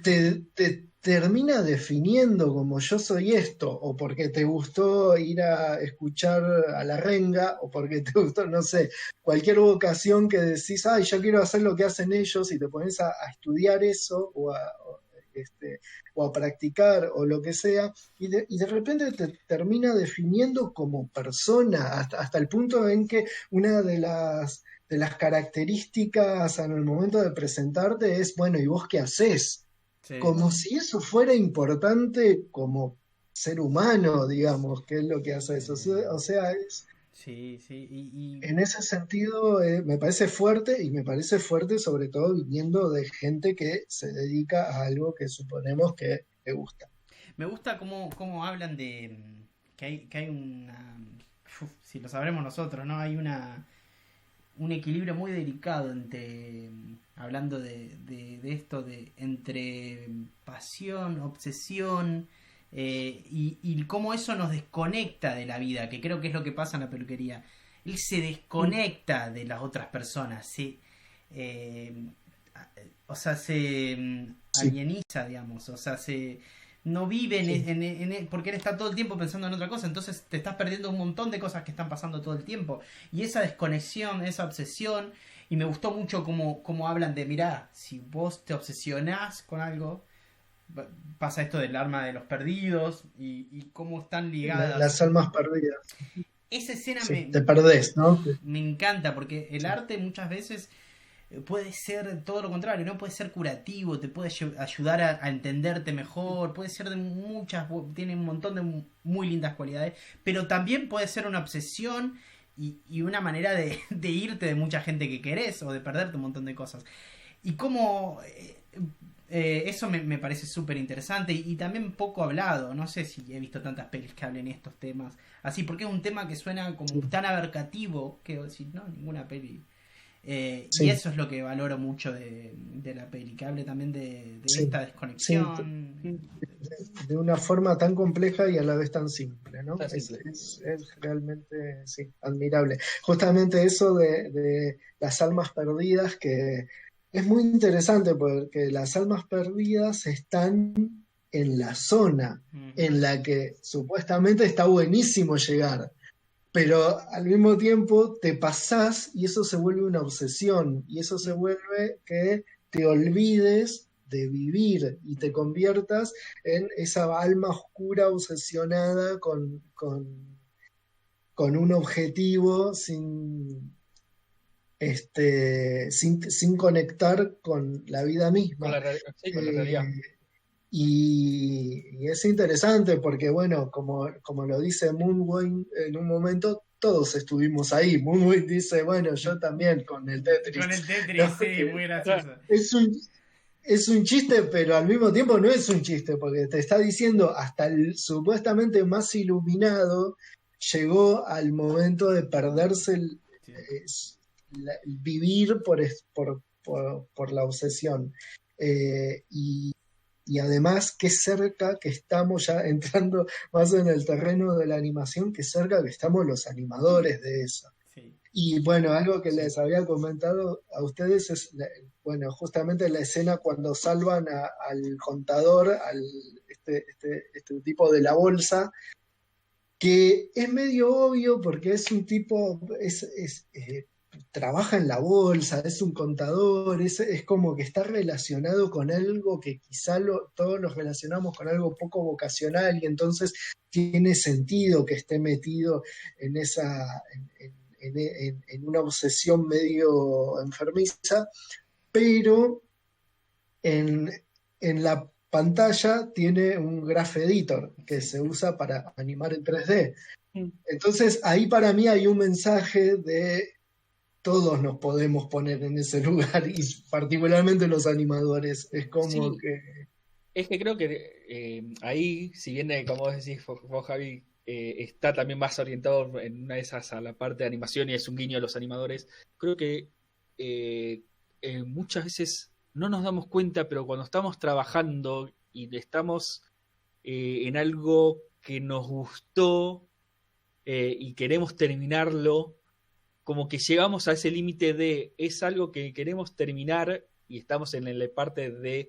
te termina definiendo como yo soy esto, o porque te gustó ir a escuchar a la renga, o porque te gustó, no sé, cualquier vocación que decís, ay, yo quiero hacer lo que hacen ellos, y te pones a estudiar eso, o a practicar, o lo que sea, y de repente te termina definiendo como persona, hasta el punto en que una de las características en el momento de presentarte es, bueno, ¿y vos qué hacés? Sí. Como si eso fuera importante como ser humano, digamos, que es lo que hace eso. O sea, Sí, sí. en ese sentido me parece fuerte, y me parece fuerte sobre todo viniendo de gente que se dedica a algo que suponemos que le gusta. Me gusta cómo hablan de que hay una... si lo sabremos nosotros, ¿no? Hay un equilibrio muy delicado entre, hablando de esto, entre pasión, obsesión, y cómo eso nos desconecta de la vida, que creo que es lo que pasa en la peluquería. Él se desconecta de las otras personas, eh, o sea, se Sí, alieniza, digamos, o sea, no vive sí. porque él está todo el tiempo pensando en otra cosa, entonces te estás perdiendo un montón de cosas que están pasando todo el tiempo. Y esa desconexión, esa obsesión, y me gustó mucho cómo hablan de, mirá, si vos te obsesionás con algo, pasa esto del arma de los perdidos y cómo están ligadas. Las almas perdidas. Esa escena Sí, te perdés, ¿no? me encanta, porque el Sí, arte muchas veces puede ser todo lo contrario, ¿no? Puede ser curativo, te puede ayudar a entenderte mejor, puede ser tiene un montón de muy lindas cualidades, pero también puede ser una obsesión y una manera de irte de mucha gente que querés o de perderte un montón de cosas. Y como eso me parece súper interesante y también poco hablado, no sé si he visto tantas pelis que hablen estos temas así, porque es un tema que suena como sí, tan abarcativo que decir, no, ninguna peli y sí, eso es lo que valoro mucho de la peli, que hable también de sí, esta sí, desconexión. de una forma tan compleja y a la vez tan simple, ¿no? Tan Es, simple. es, es realmente, sí, admirable. Justamente eso de las almas perdidas, que es muy interesante porque las almas perdidas están en la zona Ujú. en la que supuestamente está buenísimo llegar, pero al mismo tiempo te pasás y eso se vuelve una obsesión, y eso se vuelve que te olvides de vivir y te conviertas en esa alma oscura obsesionada con un objetivo sin conectar con la vida Con misma. la, sí, con la Eh, realidad. Y es interesante porque, bueno, como lo dice Moonway en un momento, todos estuvimos ahí. Moonway dice, bueno, yo también con el Tetris. Con el Tetris, ¿no? sí, muy gracioso. Es un chiste, pero al mismo tiempo no es un chiste, porque te está diciendo hasta el supuestamente más iluminado llegó al momento de perderse el vivir por la obsesión. Y además, qué cerca que estamos, ya entrando más en el terreno de la animación, qué cerca que estamos los animadores de eso. Sí. Y bueno, algo que les había comentado a ustedes es, bueno, justamente la escena cuando salvan al contador, este tipo de la bolsa, que es medio obvio porque es un tipo, trabaja en la bolsa, es un contador, es como que está relacionado con algo que quizá todos los relacionamos con algo poco vocacional y entonces tiene sentido que esté metido en esa... en una obsesión medio enfermiza, pero en la pantalla tiene un graph editor que se usa para animar en 3D. Entonces ahí para mí hay un mensaje de todos nos podemos poner en ese lugar y particularmente los animadores. Es como Sí, que... es que creo que ahí, si bien, como vos decís, vos, Javi, está también más orientado en una de esas a la parte de animación y es un guiño a los animadores, creo que muchas veces no nos damos cuenta, pero cuando estamos trabajando y estamos en algo que nos gustó y queremos terminarlo, como que llegamos a ese límite de es algo que queremos terminar y estamos en la parte de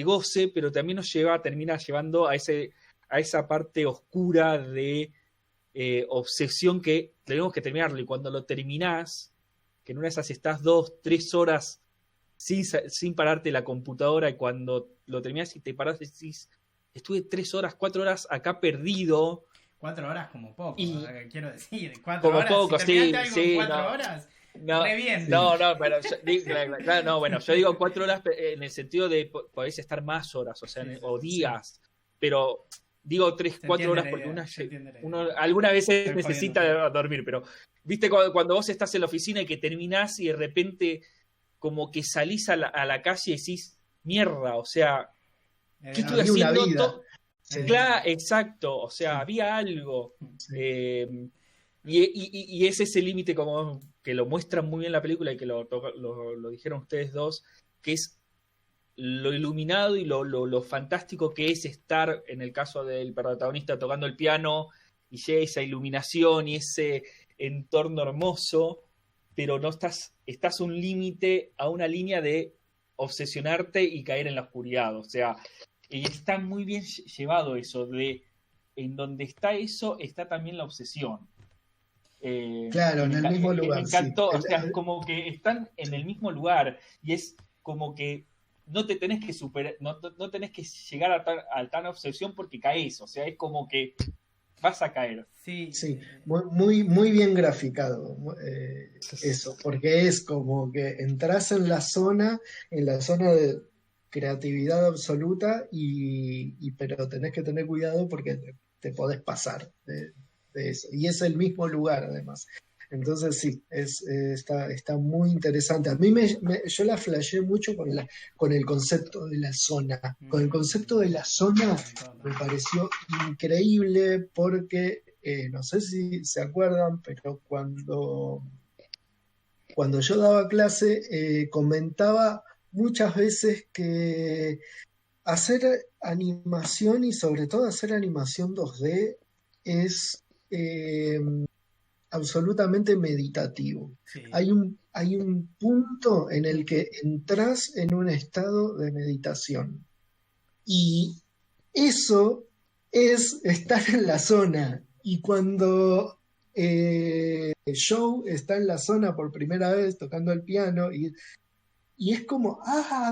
goce, pero también nos termina llevando a esa parte oscura de obsesión que tenemos que terminarlo. Y cuando lo terminás, que en una de esas estás 2, 3 horas sin pararte la computadora, y cuando lo terminás y te parás decís, estuve 3 horas, 4 horas acá perdido. 4 horas como poco, quiero decir. 4 como horas, poco, si sí, algo sí, en 4 no. horas, No, re bien. no, pero claro, no, bueno, yo digo 4 horas en el sentido de podés estar más horas, o sea, Sí, sí, o sí. días, pero digo 3, 4 horas porque uno algunas veces Estoy necesita jodiendo. dormir, pero viste cuando vos estás en la oficina y que terminás y de repente como que salís a la calle y decís, mierda, o sea, ¿qué estoy Había una haciendo? vida. Sí, Claro, exacto, o sea, sí, había algo. sí. Y es ese límite como que lo muestran muy bien en la película y que lo dijeron ustedes dos, que es lo iluminado y lo fantástico que es estar, en el caso del protagonista tocando el piano, y llega esa iluminación y ese entorno hermoso, pero no estás a un límite, a una línea de obsesionarte y caer en la oscuridad. O sea, y está muy bien llevado eso, de en donde está eso, está también la obsesión. Claro, en el mismo Me lugar, sí. encantó, o sea, es como que están en el mismo lugar y es como que no te tenés que superar, no tenés que llegar a tan obsesión porque caes, o sea, es como que vas a caer. Sí, Sí, muy, muy bien graficado eso, porque es como que entras en la zona de creatividad absoluta, pero tenés que tener cuidado porque te podés pasar de eso. Y es el mismo lugar, además. Entonces sí, está muy interesante. A mí yo la flasheé mucho con el concepto de la zona. Con el concepto de la zona me pareció increíble porque, no sé si se acuerdan, pero cuando yo daba clase, comentaba muchas veces que hacer animación y sobre todo hacer animación 2D es absolutamente meditativo. sí. Hay un punto en el que entras en un estado de meditación. Y eso es estar en la zona. Y cuando Joe está en la zona por primera vez tocando el piano y es como,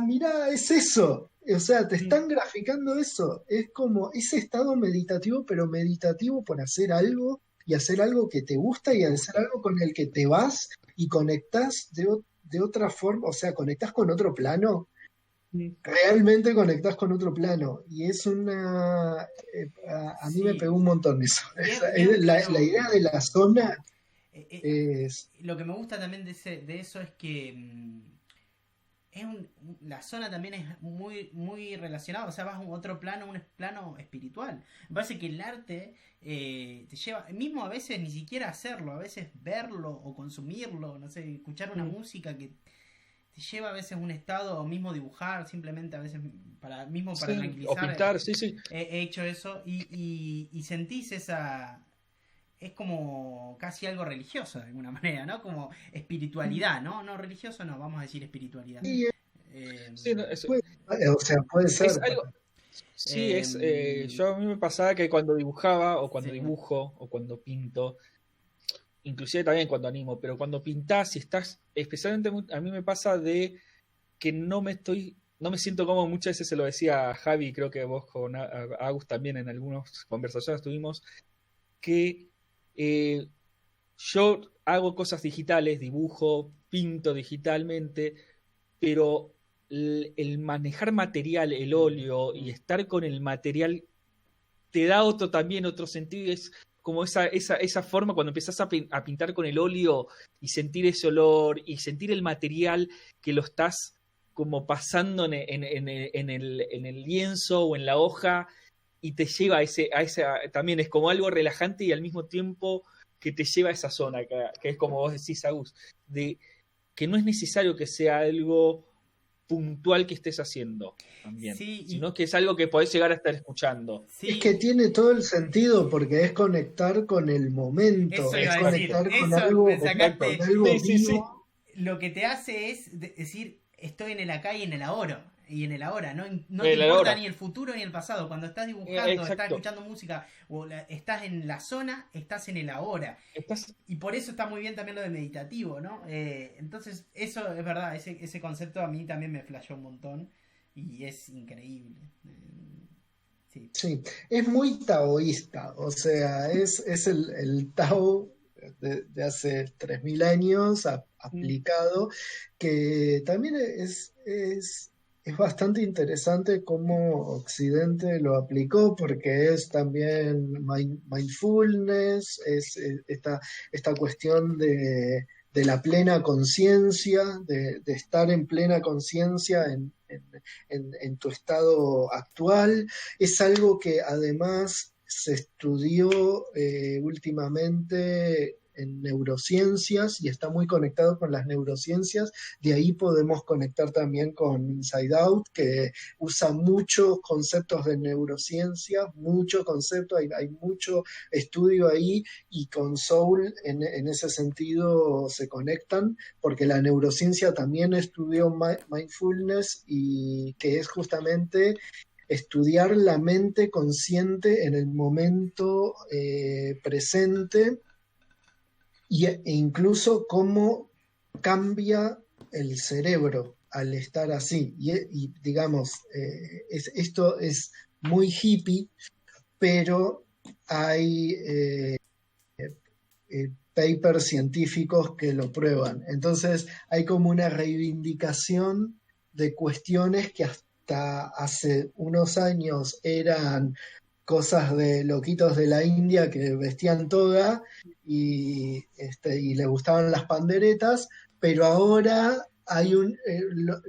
mirá, es eso. O sea, te están graficando eso. Es como ese estado meditativo, pero meditativo por hacer algo y hacer algo que te gusta y hacer algo con el que te vas y conectás de otra forma, o sea, conectás con otro plano realmente conectás con otro plano. Y es a mí me Sí, pegó un montón eso. y es un La plano. idea de la zona eh, eh, es... lo que me gusta también de eso es que la zona también es muy relacionada, o sea, vas a otro plano, un plano espiritual. Me parece que el arte te lleva, mismo a veces ni siquiera hacerlo, a veces verlo o consumirlo, no sé, escuchar una música que te lleva a veces a un estado, o mismo dibujar, simplemente a veces mismo para Sí, o tranquilizar. pintar, sí, sí. He hecho eso y sentís esa... Es como casi algo religioso de alguna manera, ¿no? Como espiritualidad, ¿no? No religioso, no, vamos a decir espiritualidad. Sí, Eh, Sí, no, o sea, puede ser. es algo, sí, eh, yo a mí me pasaba que cuando dibujaba, o cuando sí. dibujo, o cuando pinto, inclusive también cuando animo, pero cuando pintás y estás, especialmente a mí me pasa de que no me siento cómodo, muchas veces se lo decía a Javi, creo que vos con Agus también en algunas conversaciones tuvimos, que eh, yo hago cosas digitales, dibujo, pinto digitalmente, pero el manejar material, el óleo y estar con el material te da otro también, otro sentido. Es como esa forma cuando empezás a pintar con el óleo y sentir ese olor y sentir el material que lo estás como pasando en el lienzo o en la hoja y te lleva también es como algo relajante y al mismo tiempo que te lleva a esa zona, que es como vos decís, Agus, de que no es necesario que sea algo puntual que estés haciendo también, Sí, sino que es algo que podés llegar a estar escuchando. Es que sí, tiene todo el sentido porque es conectar con el momento, eso iba es a decir. Exacto, conectar Eso me exacto. con sacaste. algo Sí, sí, sí. vivo. Lo que te hace es decir, estoy en el acá y en el ahora. Y en el ahora, no te La importa hora. ni el futuro ni el pasado. Cuando estás dibujando, estás Exacto. escuchando música o estás en la zona, estás en el ahora. Estás, Y por eso está muy bien también lo de meditativo, ¿no? Entonces, eso es verdad, ese concepto a mí también me flashó un montón y es increíble. Sí. Sí, es muy taoísta, o sea, es el Tao de hace 3000 años aplicado, que también es bastante interesante cómo Occidente lo aplicó, porque es también mindfulness, esta cuestión de la plena conciencia, de estar en plena conciencia en tu estado actual. Es algo que además se estudió últimamente en neurociencias y está muy conectado con las neurociencias. De ahí podemos conectar también con Inside Out, que usa muchos conceptos de neurociencia, mucho concepto, hay mucho estudio ahí, y con Soul en ese sentido se conectan, porque la neurociencia también estudió mindfulness, y que es justamente estudiar la mente consciente en el momento presente, e incluso cómo cambia el cerebro al estar así. Y digamos, esto es muy hippie, pero hay papers científicos que lo prueban. Entonces hay como una reivindicación de cuestiones que hasta hace unos años eran cosas de loquitos de la India que vestían toga y les gustaban las panderetas, pero ahora hay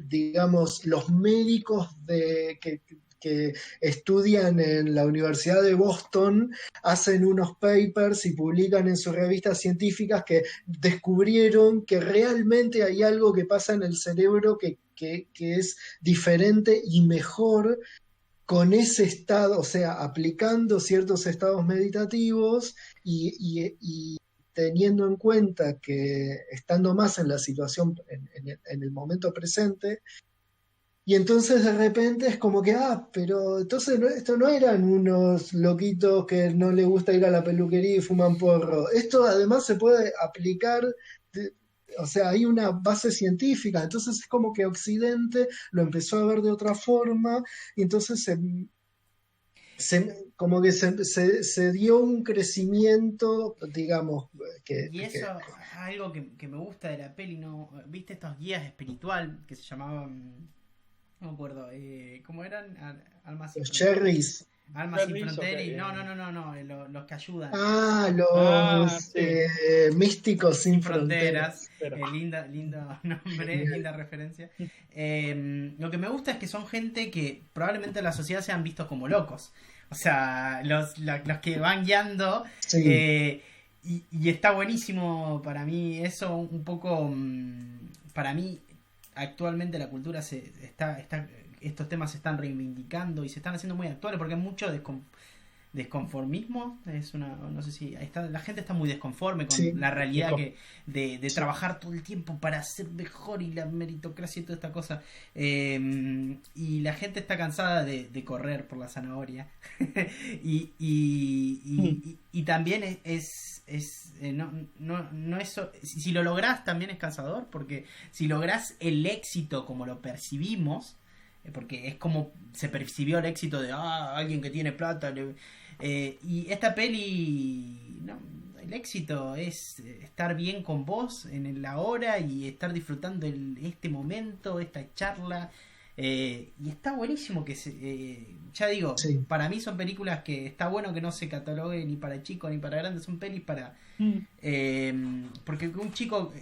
digamos, los médicos que estudian en la Universidad de Boston hacen unos papers y publican en sus revistas científicas que descubrieron que realmente hay algo que pasa en el cerebro que es diferente y mejor con ese estado, o sea, aplicando ciertos estados meditativos y teniendo en cuenta que estando más en la situación, en el momento presente. Y entonces de repente es como que, pero entonces esto no eran unos loquitos que no les gusta ir a la peluquería y fuman porro. Esto además se puede aplicar, o sea, hay una base científica. Entonces es como que Occidente lo empezó a ver de otra forma, y entonces como que se dio un crecimiento, digamos, Y eso es algo que me gusta de la peli, ¿no? ¿Viste estos guías espiritual que se llamaban No me acuerdo. ¿Cómo eran? Almas sin Los fronteras. Cherries. Almas sin Cherries, fronteras. ok. No. Los que ayudan. Ah, Ah, los sí. místicos Sin sin fronteras. fronteras. Pero, Lindo nombre, Genial. linda referencia. Lo que me gusta es que son gente que probablemente en la sociedad se han visto como locos. O sea, los que van guiando. Sí, eh, y está buenísimo para mí eso, un poco. Para mí, actualmente la cultura estos temas se están reivindicando y se están haciendo muy actuales porque hay mucho desconformismo. No sé si la gente está muy desconforme con sí, la realidad de sí, trabajar todo el tiempo para ser mejor y la meritocracia y toda esta cosa. Y la gente está cansada de correr por la zanahoria. Y también no es si lo lográs también es cansador, porque si lográs el éxito como lo percibimos, porque es como se percibió el éxito de alguien que tiene plata. Y esta peli, no, el éxito es estar bien con vos en la hora y estar disfrutando este momento, esta charla. Y está buenísimo ya digo, sí, para mí son películas que está bueno que no se cataloguen ni para chicos ni para grandes, son pelis para... porque un chico...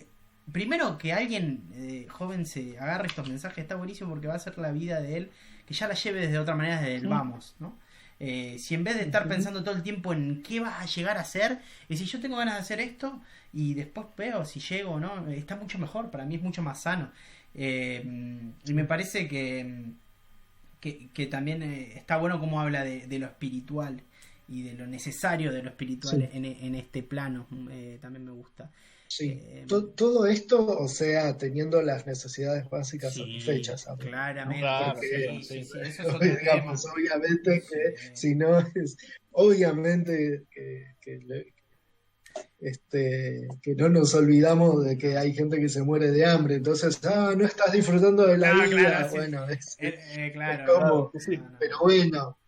Primero que alguien joven se agarre estos mensajes está buenísimo porque va a hacer la vida de él que ya la lleve desde otra manera, desde el vamos, ¿no? Si en vez de estar ujú, pensando todo el tiempo en qué vas a llegar a hacer, y si yo tengo ganas de hacer esto y después veo si llego o no, está mucho mejor, para mí es mucho más sano. Y me parece que también está bueno como habla de lo espiritual y de lo necesario de lo espiritual sí, en este plano. También me gusta. sí. Eh, Todo esto, o sea, teniendo las necesidades básicas sí, satisfechas, hablando, ¿no? claramente, claro, Porque, claro, sí, sí. eso es otro tema. digamos, obviamente Sí, que si no es, obviamente que no nos olvidamos de que hay gente que se muere de hambre, entonces, no estás disfrutando de la no, claro, vida, sí. bueno, es Claro, Claro, como, sí, no, sí. no, pero bueno,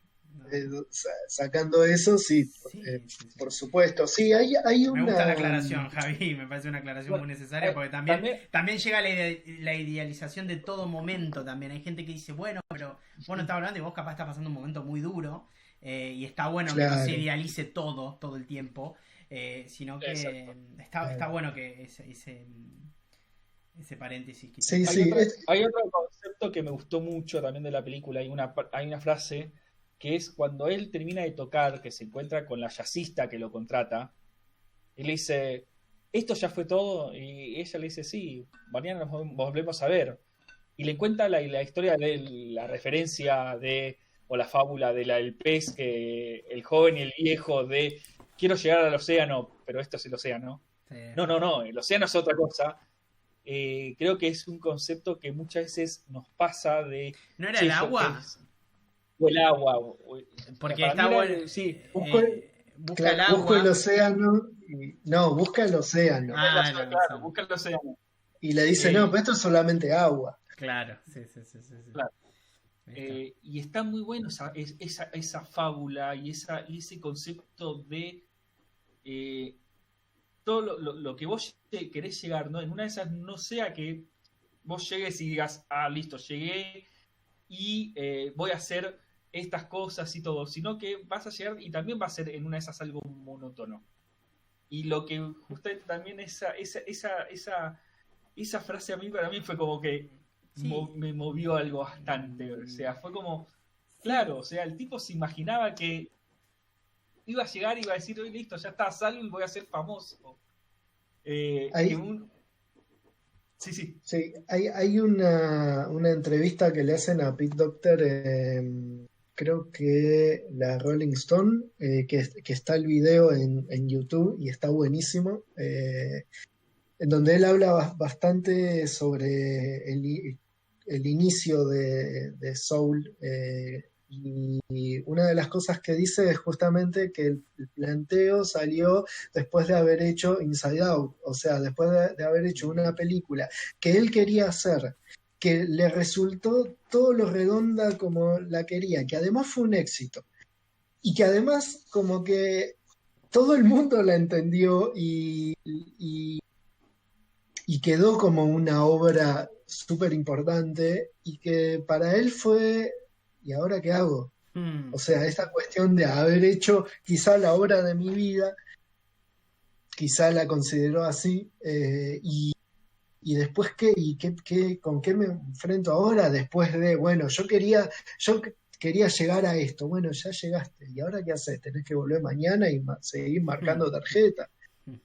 no. sacando eso, sí, Sí, sí, sí. por supuesto, sí, hay Me gusta la una, aclaración, Javi, me parece una aclaración muy Bueno, necesaria porque también, también llega la idealización de todo momento también. Hay gente que dice, bueno, pero vos no estás hablando y vos capaz estás pasando un momento muy duro y está bueno que no se claro, idealice todo el tiempo, sino que exacto. está claro. bueno que ese paréntesis quizás. Sí, sí, Hay otro concepto que me gustó mucho también de la película. Hay una frase que es cuando él termina de tocar, que se encuentra con la jazzista que lo contrata, y le dice, ¿esto ya fue todo? Y ella le dice, sí, mañana nos volvemos a ver. Y le cuenta la historia de la referencia o la fábula del pez, que el joven y el viejo de quiero llegar al océano, pero esto es el océano. Sí. No, el océano es otra cosa. Creo que es un concepto que muchas veces nos pasa de, ¿No era che, el agua? o el agua. Porque Para mí está bueno. sí, busco, Busca el busco el agua. océano, no, busca el océano, El claro, océano. busca el océano. y le dice, no, Eh, pero esto es solamente agua. Claro, sí. claro. Ahí está. Y está muy bueno esa fábula y ese concepto de todo lo que vos querés llegar, ¿no? En una de esas no sea que vos llegues y digas, listo, llegué y voy a hacer estas cosas y todo, sino que vas a llegar y también va a ser en una de esas algo monótono. Y lo que justamente también esa frase para mí fue como que Sí. me movió algo bastante. O sea, fue como, Sí. claro, o sea, el tipo se imaginaba que iba a llegar y iba a decir, hoy listo, ya está, salgo y voy a ser famoso. Y Hay, sí, sí. sí, hay una entrevista que le hacen a Pete Docter, creo que la Rolling Stone, que está el video en YouTube y está buenísimo, en donde él habla bastante sobre el inicio de Soul. Y una de las cosas que dice es justamente que el planteo salió después de haber hecho Inside Out, o sea, después de haber hecho una película que él quería hacer, que le resultó todo lo redonda como la quería, que además fue un éxito, y que además como que todo el mundo la entendió y quedó como una obra súper importante y que para él fue, ¿y ahora qué hago? O sea, esta cuestión de haber hecho quizá la obra de mi vida, quizá la consideró así, y después con qué me enfrento ahora, después de, bueno, yo quería llegar a esto, bueno, ya llegaste, ¿y ahora qué haces? Tenés que volver mañana y seguir marcando tarjeta.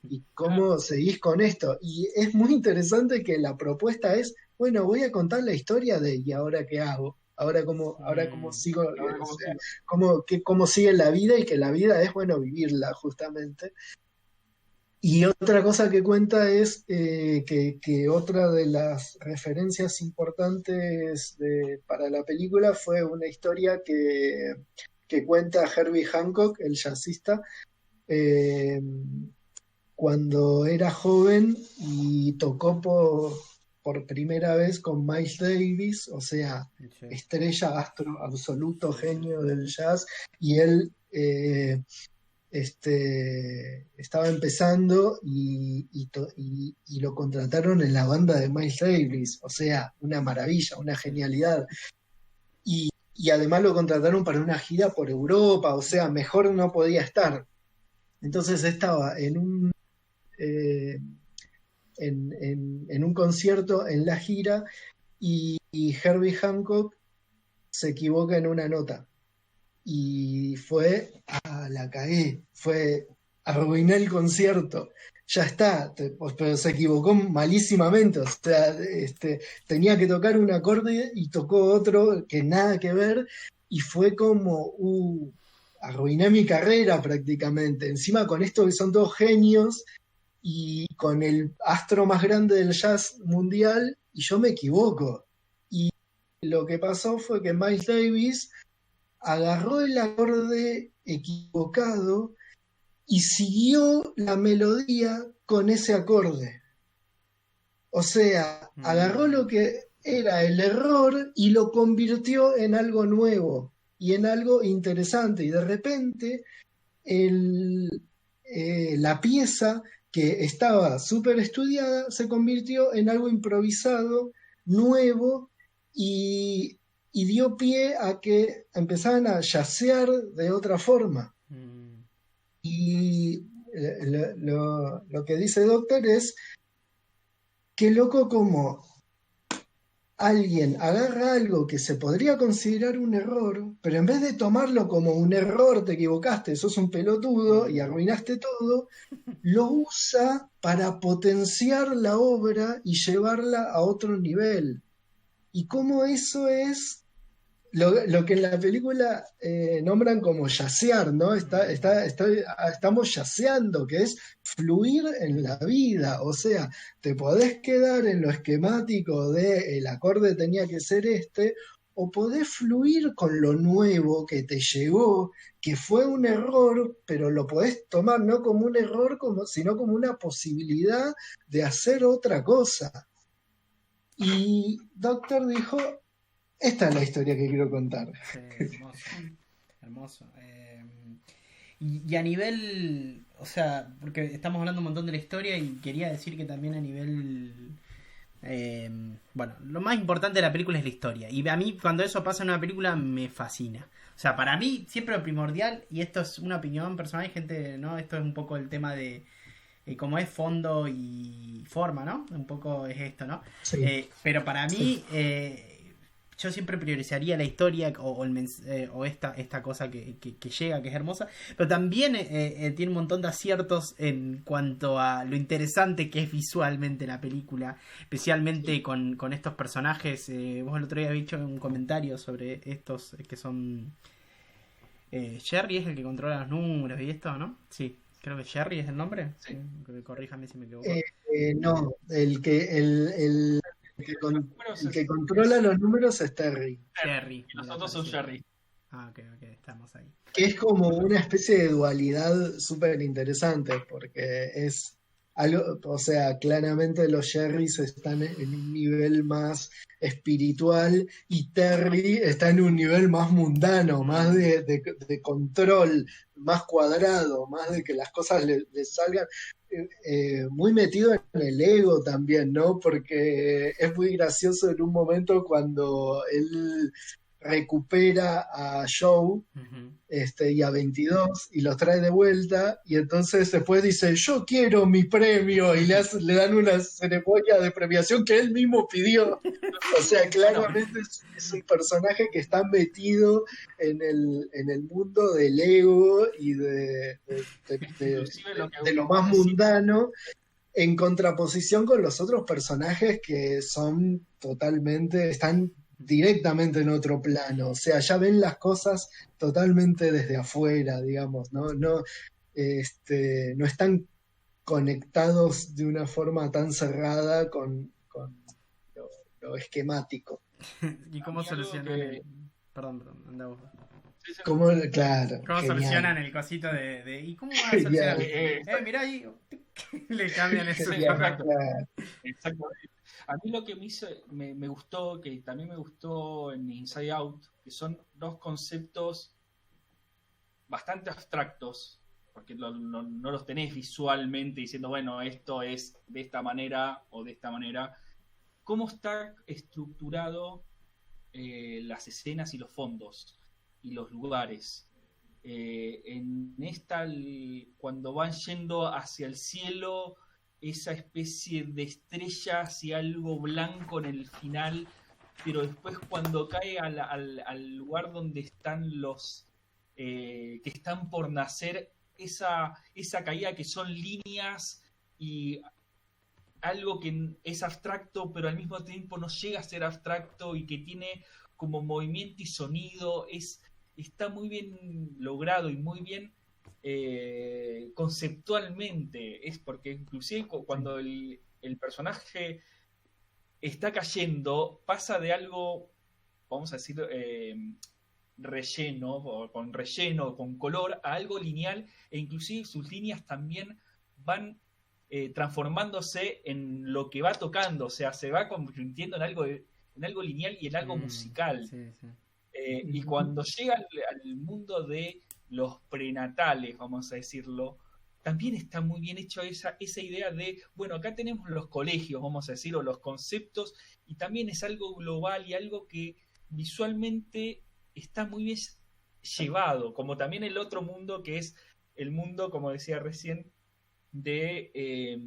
¿Y cómo seguís con esto? Y es muy interesante que la propuesta es, bueno, voy a contar la historia de ¿y ahora qué hago? Ahora cómo sigo, o sea, cómo sigue la vida, y que la vida es, bueno, vivirla justamente. Y otra cosa que cuenta es que otra de las referencias importantes para la película fue una historia que cuenta Herbie Hancock, el jazzista, eh, cuando era joven y tocó por primera vez con Miles Davis, o sea, Sí. estrella, astro, absoluto genio del jazz, y él estaba empezando y lo contrataron en la banda de Miles Davis, o sea, una maravilla, una genialidad. Y además lo contrataron para una gira por Europa, o sea, mejor no podía estar. Entonces estaba en un concierto en la gira y Herbie Hancock se equivoca en una nota. Y la cagué, arruiné el concierto, ya está, pero se equivocó malísimamente, o sea, tenía que tocar un acorde y tocó otro que nada que ver, y fue como, arruiné mi carrera prácticamente, encima con esto que son todos genios, y con el astro más grande del jazz mundial, y yo me equivoco. Y lo que pasó fue que Miles Davis agarró el acorde equivocado y siguió la melodía con ese acorde. O sea, agarró lo que era el error y lo convirtió en algo nuevo y en algo interesante. Y de repente la pieza que estaba súper estudiada se convirtió en algo improvisado, nuevo, y dio pie a que empezaran a jazzear de otra forma. Y lo que dice Doctor es que loco como alguien agarra algo que se podría considerar un error, pero en vez de tomarlo como un error, te equivocaste, sos un pelotudo y arruinaste todo, lo usa para potenciar la obra y llevarla a otro nivel. Y cómo eso es lo que en la película nombran como yacear, ¿no? Estamos yaceando, que es fluir en la vida. O sea, te podés quedar en lo esquemático de el acorde tenía que ser este, o podés fluir con lo nuevo que te llegó, que fue un error, pero lo podés tomar no como un error, sino como una posibilidad de hacer otra cosa. Y Doctor dijo, esta es la historia que quiero contar. Sí, hermoso. Hermoso. Y a nivel, o sea, porque estamos hablando un montón de la historia y quería decir que también a nivel... bueno, lo más importante de la película es la historia. Y a mí cuando eso pasa en una película me fascina. O sea, para mí siempre lo primordial, y esto es una opinión personal, hay gente, ¿no? Esto es un poco el tema de... como es fondo y forma, ¿no? Un poco es esto, ¿no? Sí. Pero para mí... yo siempre priorizaría la historia o esta cosa que llega, que es hermosa, pero también tiene un montón de aciertos en cuanto a lo interesante que es visualmente la película, especialmente con estos personajes. Vos el otro día habéis hecho un comentario sobre estos que son... Jerry es el que controla los números y esto, ¿no? Sí, creo que Jerry es el nombre. Sí. Corríjame si me equivoco. No, el que controla los números es Terry. Jerry. Y los otros son Jerry. Ok, estamos ahí. Que es como una especie de dualidad súper interesante, porque es algo, o sea, claramente los Jerrys están en un nivel más espiritual y Terry está en un nivel más mundano, más de control, más cuadrado, más de que las cosas le salgan, muy metido en el ego también, ¿no? Porque es muy gracioso en un momento cuando él recupera a Joe Ujú. y a 22 y los trae de vuelta y entonces después dice yo quiero mi premio y le dan una ceremonia de premiación que él mismo pidió. O sea, claramente es un personaje que está metido en el mundo del ego y Inclusive lo que de lo vos más decís, mundano, en contraposición con los otros personajes que son totalmente, están directamente en otro plano, o sea, ya ven las cosas totalmente desde afuera, digamos, ¿no? No están conectados de una forma tan cerrada con lo esquemático. ¿Y a cómo mí algo solucionan que... el...? Perdón, anda vos. Sí, sí, Como, claro, ¿Cómo solucionan genial. el cosito de... ¿Y cómo van a solucionar? Genial, Mirá ahí. Le cambian el sí, genial, Superman. exacto. claro. Exactamente. A mí lo que me gustó, que también me gustó en Inside Out, que son dos conceptos bastante abstractos, porque no los tenés visualmente diciendo, bueno, esto es de esta manera o de esta manera. ¿Cómo está estructurado las escenas y los fondos y los lugares? En esta, cuando van yendo hacia el cielo, esa especie de estrellas y algo blanco en el final, pero después cuando cae al lugar donde están los que están por nacer, esa caída que son líneas y algo que es abstracto, pero al mismo tiempo no llega a ser abstracto y que tiene como movimiento y sonido, está muy bien logrado y muy bien conceptualmente. Es porque inclusive cuando el personaje está cayendo, pasa de algo, vamos a decir, relleno, o con relleno, con color, a algo lineal, e inclusive sus líneas también van transformándose en lo que va tocando, o sea, se va convirtiendo en algo lineal y en algo musical. Sí, sí. Y cuando llega al mundo de los prenatales, vamos a decirlo, también está muy bien hecho esa idea de, bueno, acá tenemos los colegios, vamos a decir, o los conceptos, y también es algo global y algo que visualmente está muy bien llevado, como también el otro mundo que es el mundo, como decía recién, de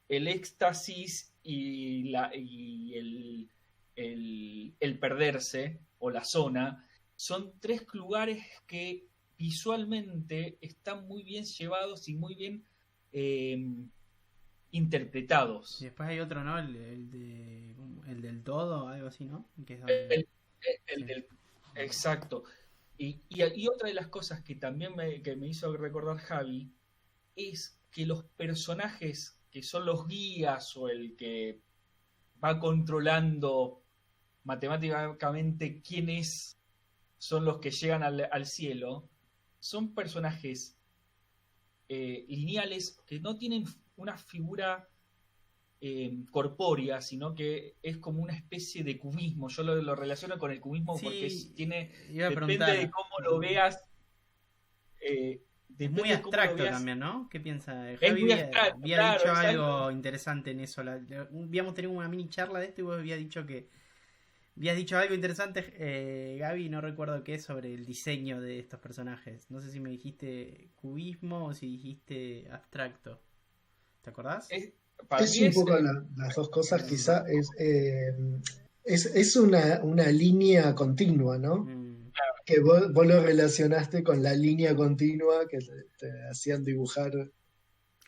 el éxtasis y el perderse o la zona. Son tres lugares que visualmente están muy bien llevados y muy bien interpretados. Y después hay otro, ¿no? El del todo, algo así, ¿no? Que es donde... El Sí. del, exacto. Y otra de las cosas que también que me hizo recordar Javi es que los personajes que son los guías o el que va controlando matemáticamente quiénes son los que llegan al cielo, son personajes lineales que no tienen una figura corpórea, sino que es como una especie de cubismo. Yo lo relaciono con el cubismo porque Sí, tiene, iba a depende preguntar. de cómo lo veas, Es muy depende de cómo lo abstracto veas, también, ¿no? ¿Qué piensa? es Javi muy abstracto, había claro, dicho es algo. algo interesante en eso. Habíamos tenido una mini charla de esto y vos habías dicho que... Habías dicho algo interesante, Gaby, no recuerdo qué, sobre el diseño de estos personajes. No sé si me dijiste cubismo o si dijiste abstracto. ¿Te acordás? Para Es mí un es poco las dos cosas, Mm, quizá es una línea continua, ¿no? mm. Que vos lo relacionaste con la línea continua que te hacían dibujar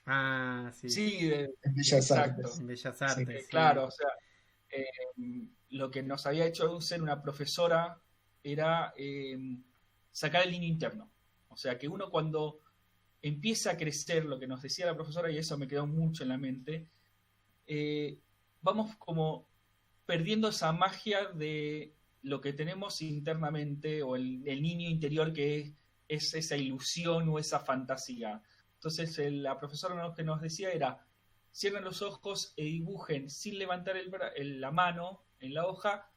Ah, sí. sí, en Bellas exacto. Artes. En Bellas Sí. Artes, sí. Claro, o sea, eh, lo que nos había hecho ser una profesora era sacar el niño interno. O sea, que uno cuando empieza a crecer, lo que nos decía la profesora, y eso me quedó mucho en la mente, vamos como perdiendo esa magia de lo que tenemos internamente o el niño interior que es esa ilusión o esa fantasía. Entonces la profesora lo que nos decía era, cierren los ojos e dibujen sin levantar la mano en la hoja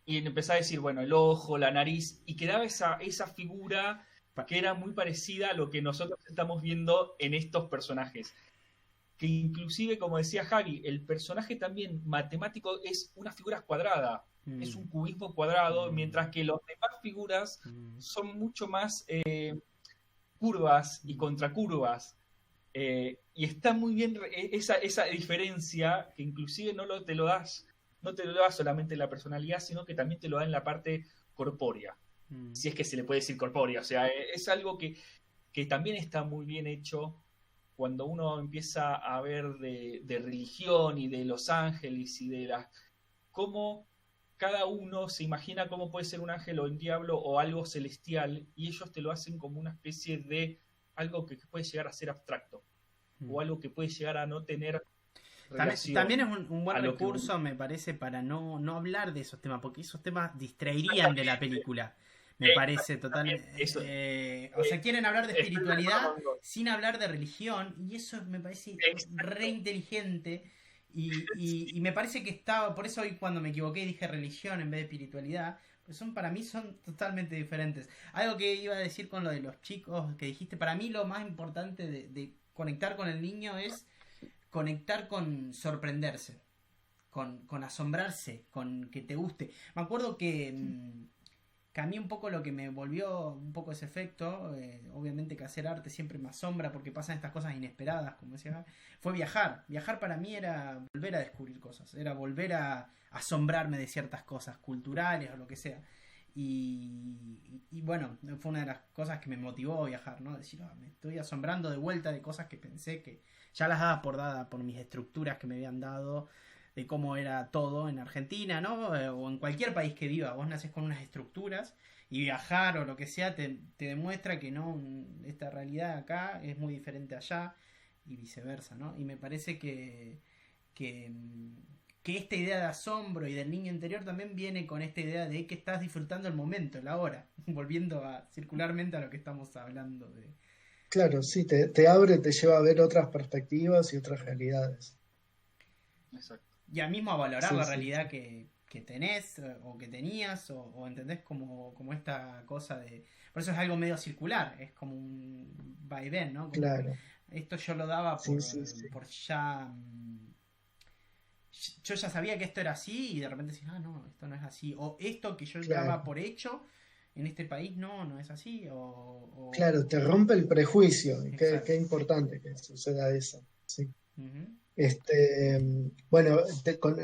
y empezar a decir, bueno, el ojo, la nariz, y quedaba esa figura que era muy parecida a lo que nosotros estamos viendo en estos personajes. Que inclusive, como decía Javi, el personaje también matemático es una figura cuadrada, es un cubismo cuadrado, mientras que las demás figuras son mucho más curvas y contracurvas. Y está muy bien esa diferencia, que inclusive no te lo da solamente la personalidad, sino que también te lo da en la parte corpórea. Si es que se le puede decir corpórea. O sea, es algo que también está muy bien hecho cuando uno empieza a ver de religión y de los ángeles y de cómo cada uno se imagina cómo puede ser un ángel o un diablo o algo celestial, y ellos te lo hacen como una especie de algo que puede llegar a ser abstracto o algo que puede llegar a no tener relación. También es un buen recurso, me parece, para no hablar de esos temas, porque esos temas distraerían de la película. Me parece totalmente. O sea, quieren hablar de espiritualidad sin hablar de religión, y eso me parece re inteligente. Y me parece que estaba. Por eso hoy, cuando me equivoqué, dije religión en vez de espiritualidad. Pues para mí son totalmente diferentes. Algo que iba a decir con lo de los chicos que dijiste, para mí lo más importante de conectar con el niño es conectar con sorprenderse, con asombrarse, con que te guste. Me acuerdo que a mí un poco lo que me volvió un poco ese efecto, obviamente que hacer arte siempre me asombra porque pasan estas cosas inesperadas, como decía, fue viajar. Viajar para mí era volver a descubrir cosas, era volver a asombrarme de ciertas cosas culturales o lo que sea. Y bueno, fue una de las cosas que me motivó a viajar, ¿no? Decir, me estoy asombrando de vuelta de cosas que pensé que ya las daba por dada por mis estructuras que me habían dado, de cómo era todo en Argentina, ¿no? O en cualquier país que viva. Vos nacés con unas estructuras y viajar o lo que sea te demuestra que no, esta realidad acá es muy diferente allá y viceversa, ¿no? Y me parece que esta idea de asombro y del niño interior también viene con esta idea de que estás disfrutando el momento, la hora, volviendo circularmente a lo que estamos hablando de. Claro, sí, te abre, te lleva a ver otras perspectivas y otras realidades. Exacto. Y al mismo a valorar la realidad que tenés o que tenías, o entendés como esta cosa de. Por eso es algo medio circular, es como un vaivén, ¿no? Como claro. Esto yo lo daba por ya. Yo ya sabía que esto era así y de repente decís, no, esto no es así. O esto que yo daba por hecho en este país no es así. Claro, te rompe el prejuicio. Qué importante que suceda eso. Sí. Bueno,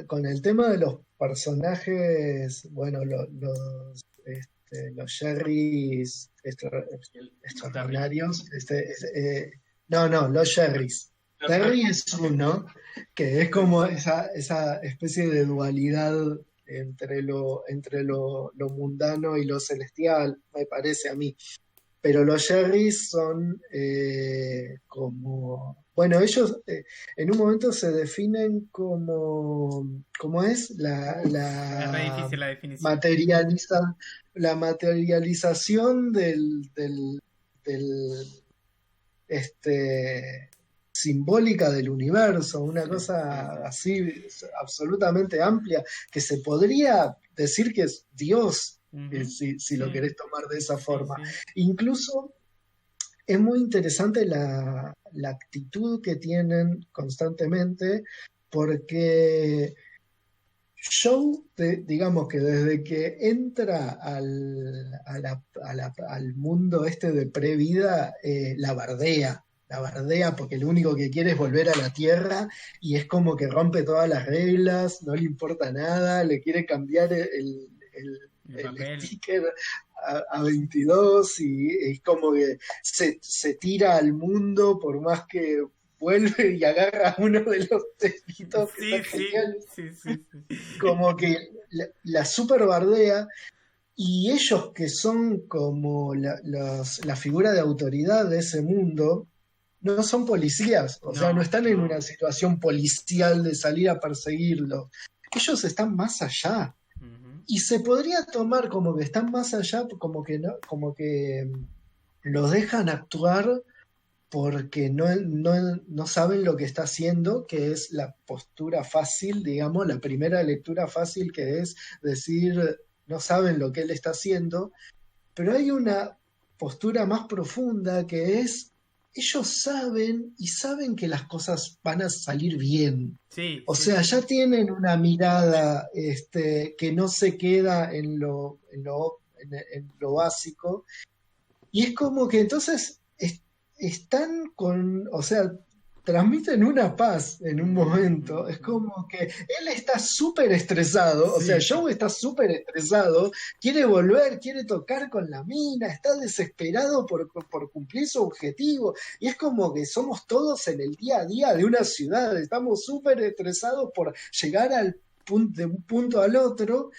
con el tema de los personajes, bueno, los Jerrys extraordinarios, los Jerrys. Terry es uno que es como esa especie de dualidad entre lo mundano y lo celestial, me parece a mí. Pero los Jerrys son como. Bueno, ellos en un momento se definen como. ¿Cómo es? Es re difícil la definición. La materialización del simbólica del universo, una cosa así absolutamente amplia, que se podría decir que es Dios. Si lo querés tomar de esa forma. Incluso es muy interesante la actitud que tienen constantemente, porque Joe, digamos que desde que entra al mundo este de previda, la bardea porque lo único que quiere es volver a la Tierra, y es como que rompe todas las reglas, no le importa nada, le quiere cambiar el sticker a 22, y es como que se tira al mundo por más que vuelve y agarra uno de los textitos que está genial. Como que la super bardea, y ellos que son como la figura de autoridad de ese mundo, no son policías, o sea, no están en una situación policial de salir a perseguirlo. Ellos están más allá. Y se podría tomar como que están más allá, como que los dejan actuar porque no saben lo que está haciendo, que es la postura fácil, digamos, la primera lectura fácil, que es decir, no saben lo que él está haciendo, pero hay una postura más profunda, que es, ellos saben que las cosas van a salir bien. Sí, O sí, sea, sí, ya sí. tienen una mirada que no se queda en lo básico. Y es como que entonces están o sea, transmiten una paz en un momento. Es como que él está súper estresado, o sea, Sí, sí. Joe está súper estresado, quiere volver, quiere tocar con la mina, está desesperado por cumplir su objetivo. Y es como que somos todos en el día a día de una ciudad, estamos súper estresados por llegar de un punto al otro.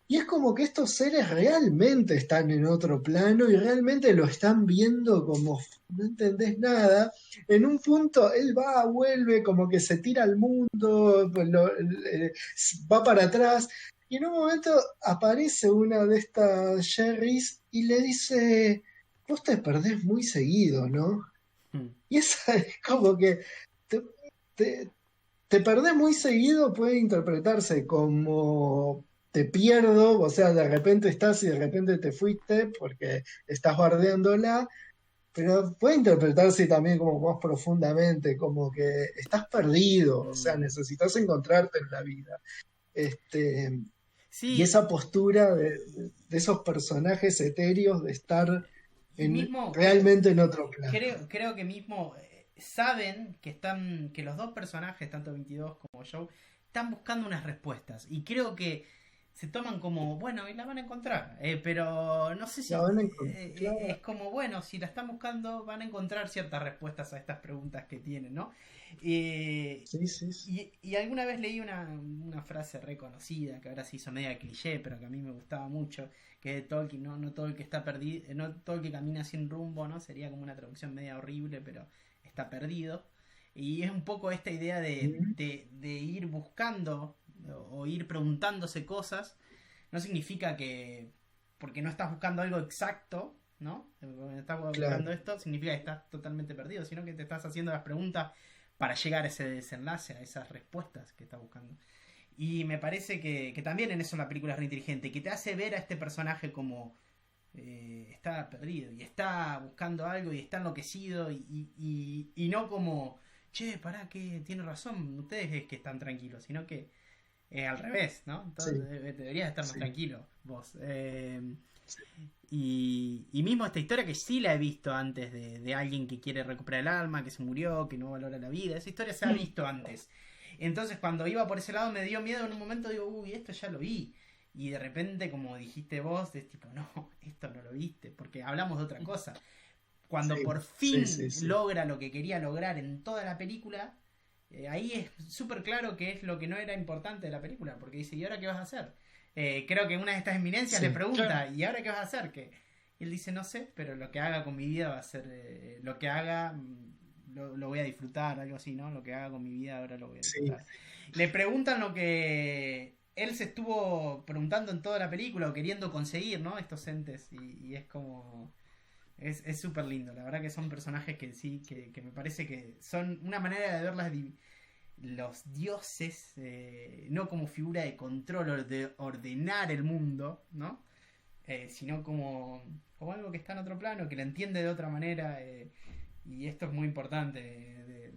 Y es como que estos seres realmente están en otro plano y realmente lo están viendo como no entendés nada. En un punto él va, vuelve, como que se tira al mundo, pues va para atrás. Y en un momento aparece una de estas Sherrys y le dice, vos te perdés muy seguido, ¿no? Mm. Y esa es como que te, te- te perdés muy seguido, puede interpretarse como te pierdo, o sea, de repente estás y de repente te fuiste porque estás bardeándola, pero puede interpretarse también como más profundamente, como que estás perdido, o sea, Mm. necesitas encontrarte en la vida. Este, y Sí, esa postura de esos personajes etéreos de estar y mismo realmente en otro plano. creo que mismo saben que que los dos personajes, tanto 22 como Joe, están buscando unas respuestas. Y creo que se toman como, bueno, y la van a encontrar. Pero no sé La si van a encontrar, es claro. como, bueno, si la están buscando, van a encontrar ciertas respuestas a estas preguntas que tienen, ¿no? Eh, Sí, sí, sí. y alguna vez leí una frase reconocida, que ahora se hizo media cliché, pero que a mí me gustaba mucho, que de Tolkien, ¿no? No todo el que está perdido, no todo el que camina sin rumbo, ¿no? Sería como una traducción media horrible, pero está perdido. Y es un poco esta idea Mm, de ir buscando o ir preguntándose cosas. No significa que porque no estás buscando algo exacto, ¿no? Estás buscando claro. esto, significa que estás totalmente perdido, sino que te estás haciendo las preguntas para llegar a ese desenlace, a esas respuestas que estás buscando. Y me parece que también en eso la película es re inteligente, que te hace ver a este personaje como está perdido y está buscando algo y está enloquecido y no como, che, pará, que tiene razón, ustedes es que están tranquilos, sino que al revés, ¿no? Entonces Sí, deberías estar más sí, tranquilo vos. sí. Y mismo esta historia que sí la he visto antes de alguien que quiere recuperar el alma, que se murió, que no valora la vida. Esa historia se ha visto antes. Entonces cuando iba por ese lado me dio miedo en un momento, digo, uy, esto ya lo vi. Y de repente, como dijiste vos, es tipo, no, esto no lo viste, porque hablamos de otra cosa. Cuando Sí, por sí, fin sí, sí. logra lo que quería lograr en toda la película, ahí es súper claro que es lo que no era importante de la película, porque dice, ¿y ahora qué vas a hacer? Creo que una de estas eminencias le Sí, pregunta, ¿y ahora qué vas a hacer? Y él dice, no sé, pero lo que haga con mi vida va a ser, lo que haga lo voy a disfrutar, algo así, ¿no? Lo que haga con mi vida ahora lo voy a sí, disfrutar. Le preguntan lo que él se estuvo preguntando en toda la película o queriendo conseguir, ¿no? Estos entes, y es como... Es súper lindo, la verdad que son personajes que sí, que me parece que son una manera de ver los dioses, no como figura de control o de ordenar el mundo, ¿no? Sino como algo que está en otro plano, que la entiende de otra manera, y esto es muy importante.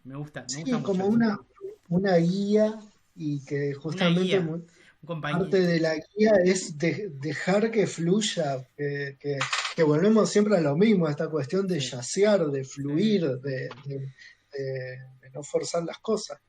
Me gusta sí, mucho como eso. una guía y que Una justamente guía, un parte compañero. de la guía es dejar que fluya, que volvemos siempre a lo mismo, a esta cuestión de Sí, yacear, de sí, fluir, sí. de no forzar las cosas.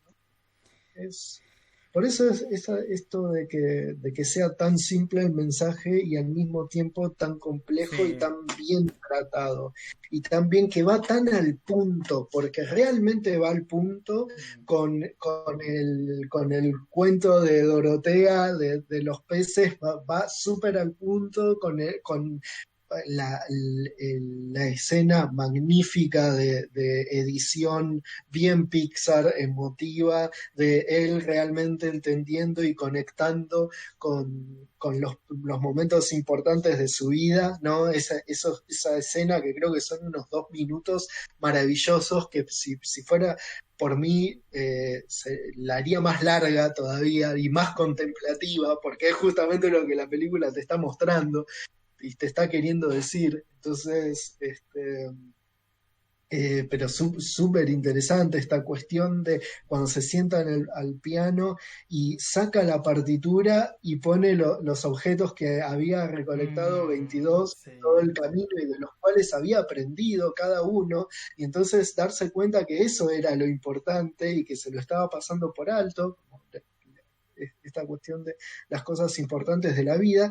Es, por eso es esto de que sea tan simple el mensaje y al mismo tiempo tan complejo y Sí. tan bien tratado. Y también que va tan al punto, porque realmente va al punto Mm. con el cuento de Dorotea de los peces, va súper al punto, con la escena magnífica de edición bien Pixar, emotiva, de él realmente entendiendo y conectando con los momentos importantes de su vida, ¿no? Esa escena que creo que son unos 2 minutos maravillosos, que si fuera por mí la haría más larga todavía y más contemplativa, porque es justamente lo que la película te está mostrando y te está queriendo decir. Entonces, pero súper interesante esta cuestión de cuando se sienta al piano y saca la partitura y pone los objetos que había recolectado 22 Sí. todo el camino y de los cuales había aprendido cada uno, y entonces darse cuenta que eso era lo importante y que se lo estaba pasando por alto, esta cuestión de las cosas importantes de la vida.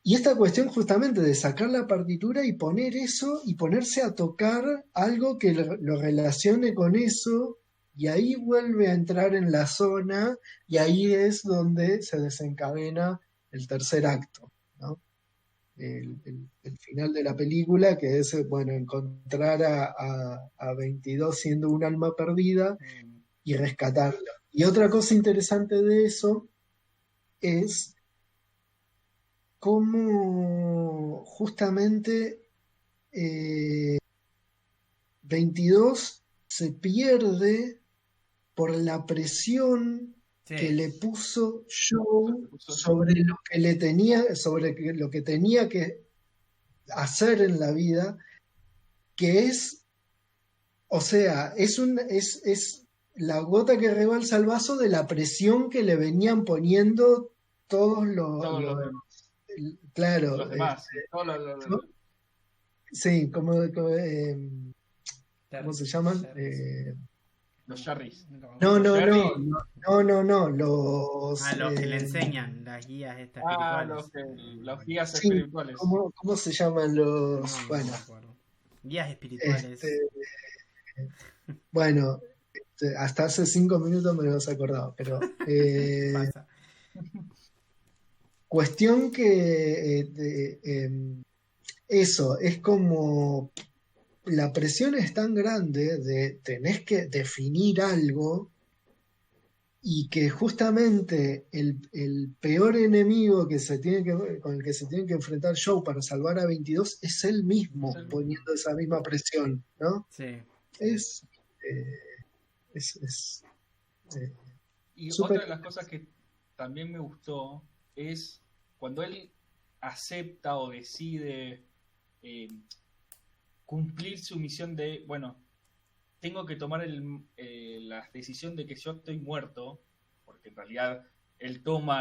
Y esta cuestión justamente de sacar la partitura y poner eso y ponerse a tocar algo que lo relacione con eso, y ahí vuelve a entrar en la zona y ahí es donde se desencadena el tercer acto, ¿no? El final de la película, que es, bueno, encontrar a 22 siendo un alma perdida y rescatarla. Y otra cosa interesante de eso es cómo justamente 22 se pierde por la presión que le puso Joe sobre lo que le tenía, sobre lo que tenía que hacer en la vida, que es, o sea, es la gota que rebalsa el vaso de la presión que le venían poniendo todos los claro, los demás, sí, ¿cómo se llaman? Los Jarrys. No, los que le enseñan las guías estas espirituales. Los guías sí, espirituales. ¿Cómo se llaman los? No, bueno, guías espirituales. Bueno, hasta hace 5 minutos me los acordaba, pero Pasa. Cuestión que eso es como la presión es tan grande de tenés que definir algo, y que justamente el peor enemigo con el que se tiene que enfrentar Joe para salvar a 22 es él mismo, poniendo esa misma presión, ¿no? Sí. Y super... otra de las cosas que también me gustó es cuando él acepta o decide cumplir su misión de, bueno, tengo que tomar la decisión de que yo estoy muerto, porque en realidad él toma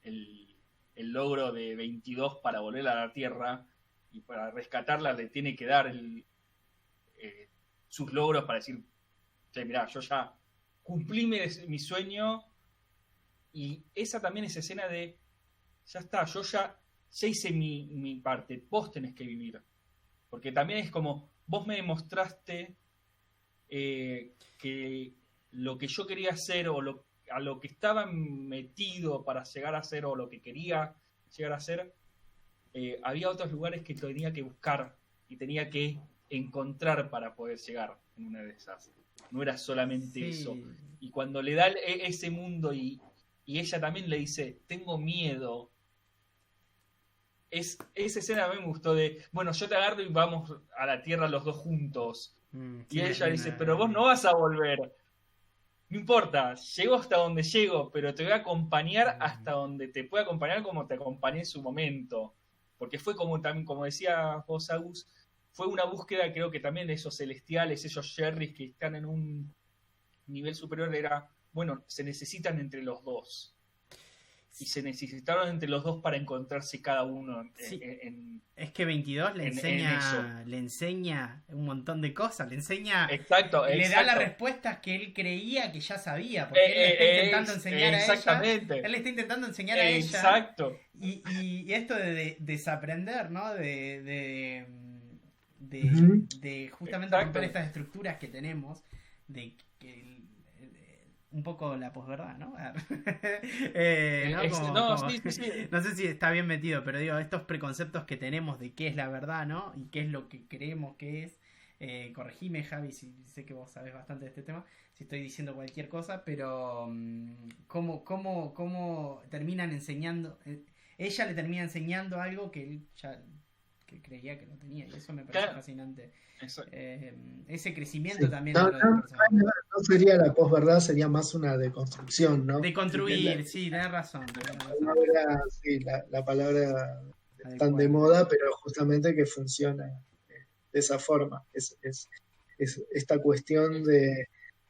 el logro de 22 para volver a la Tierra, y para rescatarla le tiene que dar sus logros para decir, che, mirá, yo ya cumplí mi sueño. Y esa también es escena de, ya está, yo ya hice mi parte, vos tenés que vivir. Porque también es como, vos me demostraste que lo que yo quería hacer o a lo que estaba metido para llegar a hacer o lo que quería llegar a hacer, había otros lugares que tenía que buscar y tenía que encontrar para poder llegar en una de esas. No era solamente eso. Y cuando le da ese mundo y ella también le dice, tengo miedo. Esa escena a mí me gustó de, bueno, yo te agarro y vamos a la Tierra los dos juntos. Y ella dice, pero vos no vas a volver. No importa, llego hasta donde llego, pero te voy a acompañar hasta donde te pueda acompañar, como te acompañé en su momento. Porque fue también, como decía vos, Agus, fue una búsqueda, creo que también de esos celestiales, esos Jerrys que están en un nivel superior, era, bueno, se necesitan entre los dos. Y se necesitaron entre los dos para encontrarse cada uno es que 22 le enseña un montón de cosas, le enseña, exacto, le da las respuestas que él creía que ya sabía, porque él le está intentando enseñar a ella, él le está intentando enseñar a ella, exacto. Y esto de desaprender, ¿no? De justamente romper estas estructuras que tenemos, de que un poco la posverdad, ¿no? No sé si está bien metido, pero digo, estos preconceptos que tenemos de qué es la verdad, ¿no? Y qué es lo que creemos que es. Corregime, Javi, si sé que vos sabés bastante de este tema, si estoy diciendo cualquier cosa, pero ¿cómo terminan enseñando? Ella le termina enseñando algo que él ya creía que no tenía, y eso me parece fascinante. Ese crecimiento también de los personajes. No sería la posverdad, sería más una deconstrucción, ¿no? De construir, sí, tenés razón. La palabra están de moda, pero justamente que funciona de esa forma. Es esta cuestión de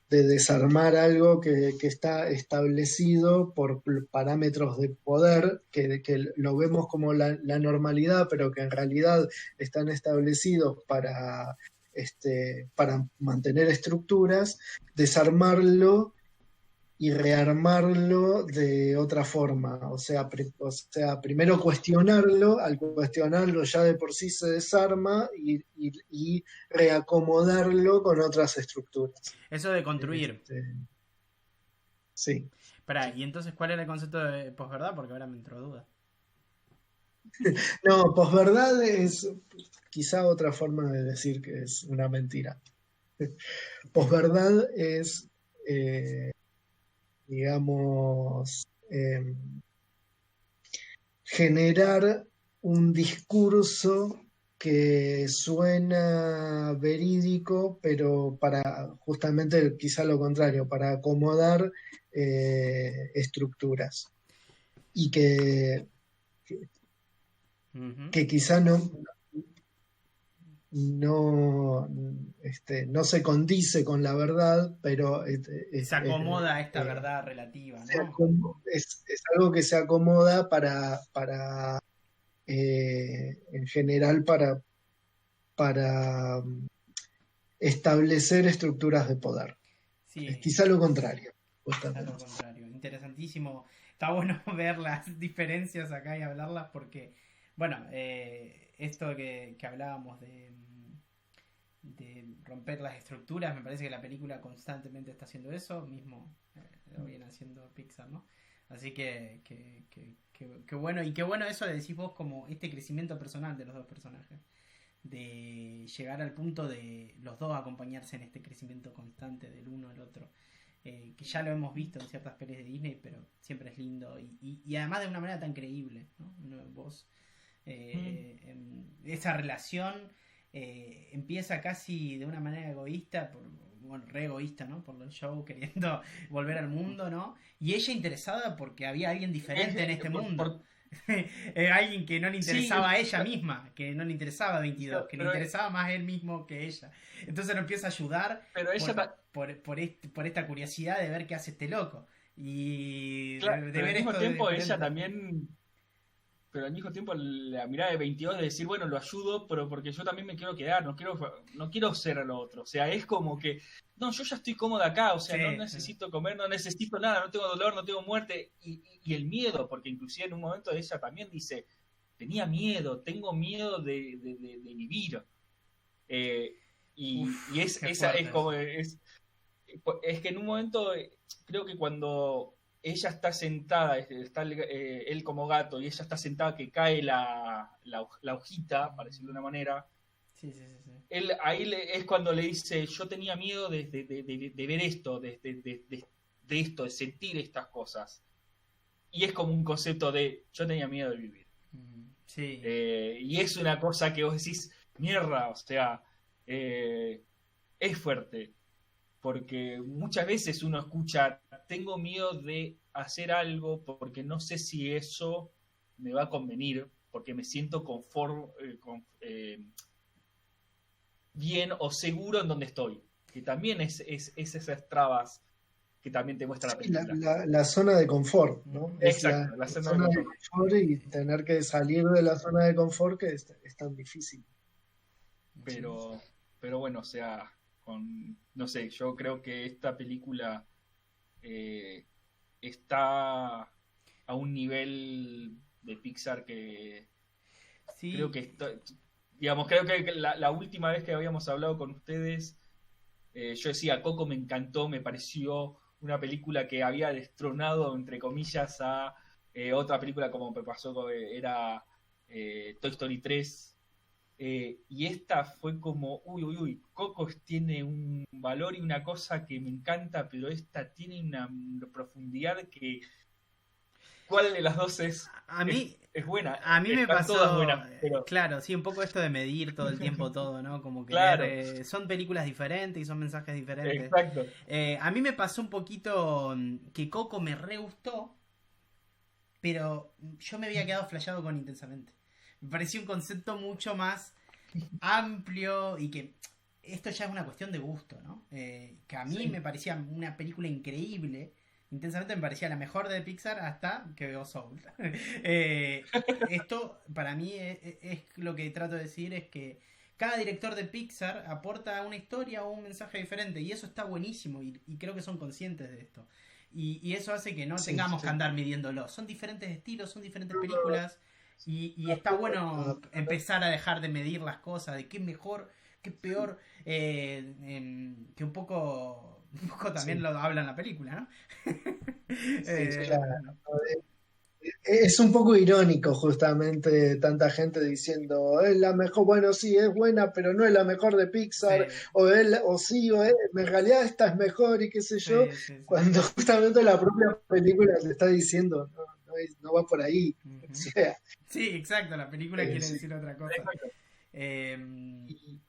desarmar algo que está establecido por parámetros de poder, que lo vemos como la normalidad, pero que en realidad están establecidos para mantener estructuras, desarmarlo y rearmarlo de otra forma. O sea, primero cuestionarlo, al cuestionarlo ya de por sí se desarma y reacomodarlo con otras estructuras. Eso de construir. Sí. Pará, ¿y entonces cuál era el concepto de posverdad? Porque ahora me entró duda. No, posverdad es quizá otra forma de decir que es una mentira. Posverdad es... digamos, generar un discurso que suena verídico, pero para justamente quizá lo contrario, para acomodar estructuras. Y que quizá no se condice con la verdad, pero se acomoda a esta verdad relativa, ¿no? Es algo que se acomoda para en general para establecer estructuras de poder. Sí. Quizá lo contrario. Quizá lo contrario. Interesantísimo. Está bueno ver las diferencias acá y hablarlas porque, bueno, esto que hablábamos de romper las estructuras, me parece que la película constantemente está haciendo eso, mismo lo viene haciendo Pixar, ¿no? Así que bueno, y qué bueno eso le decís vos como este crecimiento personal de los dos personajes, de llegar al punto de los dos acompañarse en este crecimiento constante del uno al otro, que ya lo hemos visto en ciertas pelis de Disney, pero siempre es lindo y además de una manera tan creíble, ¿no? Vos, esa relación empieza casi de una manera egoísta, re egoísta, ¿no? Por el show, queriendo volver al mundo, ¿no? Y ella interesada porque había alguien diferente en este mundo. Alguien que no le interesaba a ella misma, que no le interesaba 22, que le interesaba más él mismo que ella. Entonces lo empieza a ayudar por esta curiosidad de ver qué hace este loco. Y claro, de pero ver al mismo esto tiempo ella también... Pero al mismo tiempo la mirada de 22 de decir, bueno, lo ayudo, pero porque yo también me quiero quedar, no quiero ser lo otro. O sea, es como que, no, yo ya estoy cómoda acá, o sea, no necesito comer, no necesito nada, no tengo dolor, no tengo muerte. Y el miedo, porque inclusive en un momento ella también dice, tenía miedo, tengo miedo de vivir. Es que en un momento, creo que cuando ella está sentada, está él como gato, y ella está sentada que cae la hojita, para decirlo de una manera. Sí. Él ahí es cuando le dice, yo tenía miedo de ver esto, de esto, de sentir estas cosas. Y es como un concepto de, yo tenía miedo de vivir. Sí. Y es una cosa que vos decís, mierda, o sea, es fuerte. Porque muchas veces uno escucha, tengo miedo de hacer algo porque no sé si eso me va a convenir, porque me siento bien o seguro en donde estoy. Que también es esas trabas que también te muestra la película. La zona de confort, ¿no? Exacto, la zona de confort y tener que salir de la zona de confort que es tan difícil. Pero bueno, o sea... no sé, yo creo que esta película está a un nivel de Pixar que sí. Creo que creo que la última vez que habíamos hablado con ustedes, yo decía, Coco me encantó, me pareció una película que había destronado, entre comillas, a otra película como me pasó, era Toy Story 3. Y esta fue como, uy, Coco tiene un valor y una cosa que me encanta, pero esta tiene una profundidad que... ¿Cuál de las dos es buena? A mí me pasó, todas buenas, pero... claro, sí, un poco esto de medir todo el tiempo todo, ¿no? Como que claro. Son películas diferentes y son mensajes diferentes. Exacto. A mí me pasó un poquito que Coco me re gustó, pero yo me había quedado flasheado con Intensamente. Me pareció un concepto mucho más amplio y que esto ya es una cuestión de gusto, ¿no? Que a mí me parecía una película increíble. Intensamente me parecía la mejor de Pixar hasta que veo Soul. Esto, para mí, es lo que trato de decir, es que cada director de Pixar aporta una historia o un mensaje diferente, y eso está buenísimo, y creo que son conscientes de esto. Y eso hace que no tengamos que andar midiéndolo. Son diferentes estilos, son diferentes películas, y está bueno empezar a dejar de medir las cosas, de qué es mejor, qué es peor, que un poco también lo habla en la película, ¿no? Claro. Es un poco irónico justamente tanta gente diciendo es la mejor, bueno sí, es buena, pero no es la mejor de Pixar, Sí, o sí, en realidad esta es mejor y qué sé yo, sí. cuando justamente la propia película te está diciendo, no va por ahí. O sea, sí, exacto, la película quiere sí. decir otra cosa. Y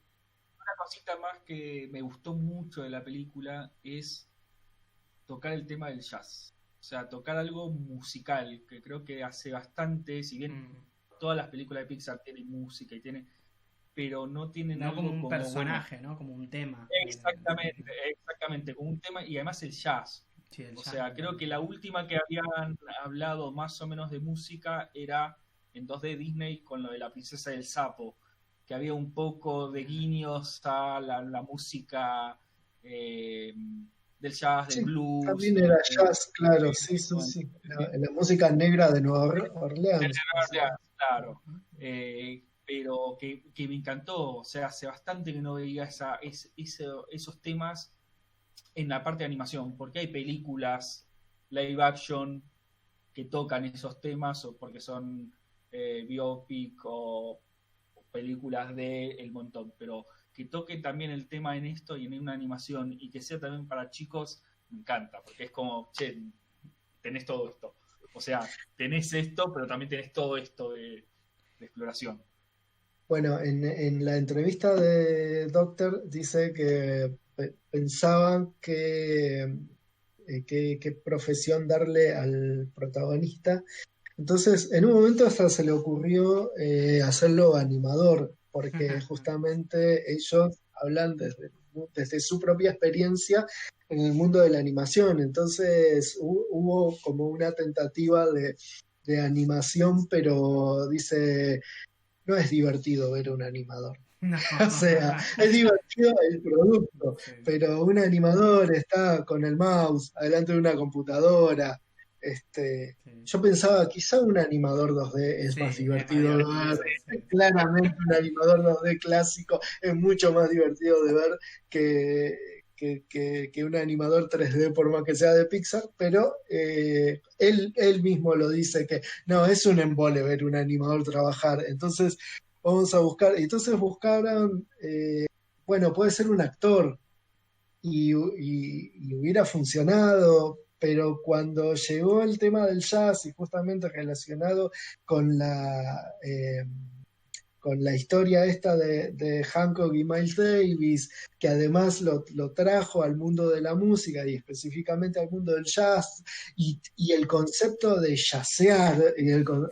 una cosita más que me gustó mucho de la película es tocar el tema del jazz. O sea, tocar algo musical, que creo que hace bastante, si bien todas las películas de Pixar tienen música y tienen, pero no tienen no algo como un como, personaje, bueno, ¿no? Como un tema. exactamente, como un tema, y además el jazz. Sí, el O jazz, sea, creo que la última que habían hablado más o menos de música era en 2D Disney con lo de la princesa del sapo, que había un poco de guiños a la música del jazz, del Sí, blues. también era jazz, claro, sí. La música negra de Nueva Orleans. Claro. Pero que me encantó, o sea, hace bastante que no veía esos temas en la parte de animación, porque hay películas live action que tocan esos temas, o porque son biopic o películas de el montón, pero que toque también el tema en esto y en una animación y que sea también para chicos, me encanta, porque es como, che, tenés todo esto. O sea, tenés esto, pero también tenés todo esto de exploración. Bueno, en la entrevista de Doctor dice que pensaban qué profesión darle al protagonista. Entonces, en un momento hasta se le ocurrió hacerlo animador, porque justamente ellos hablan desde su propia experiencia en el mundo de la animación. Entonces, hubo como una tentativa de animación, pero dice no es divertido ver un animador. No. O sea, es divertido el producto, Sí. pero un animador está con el mouse adelante de una computadora. Sí. Yo pensaba, quizá un animador 2D es Sí, más es más divertido de divertido, ver. sí. Claramente un animador 2D clásico es mucho más divertido de ver que un animador 3D por más que sea de Pixar, pero él mismo lo dice que no, es un embole ver un animador trabajar. Entonces vamos a buscar, entonces buscaron, bueno, puede ser un actor y hubiera funcionado, pero cuando llegó el tema del jazz y justamente relacionado con con la historia esta de Hancock y Miles Davis, que además lo trajo al mundo de la música y específicamente al mundo del jazz, y el concepto de jazzear,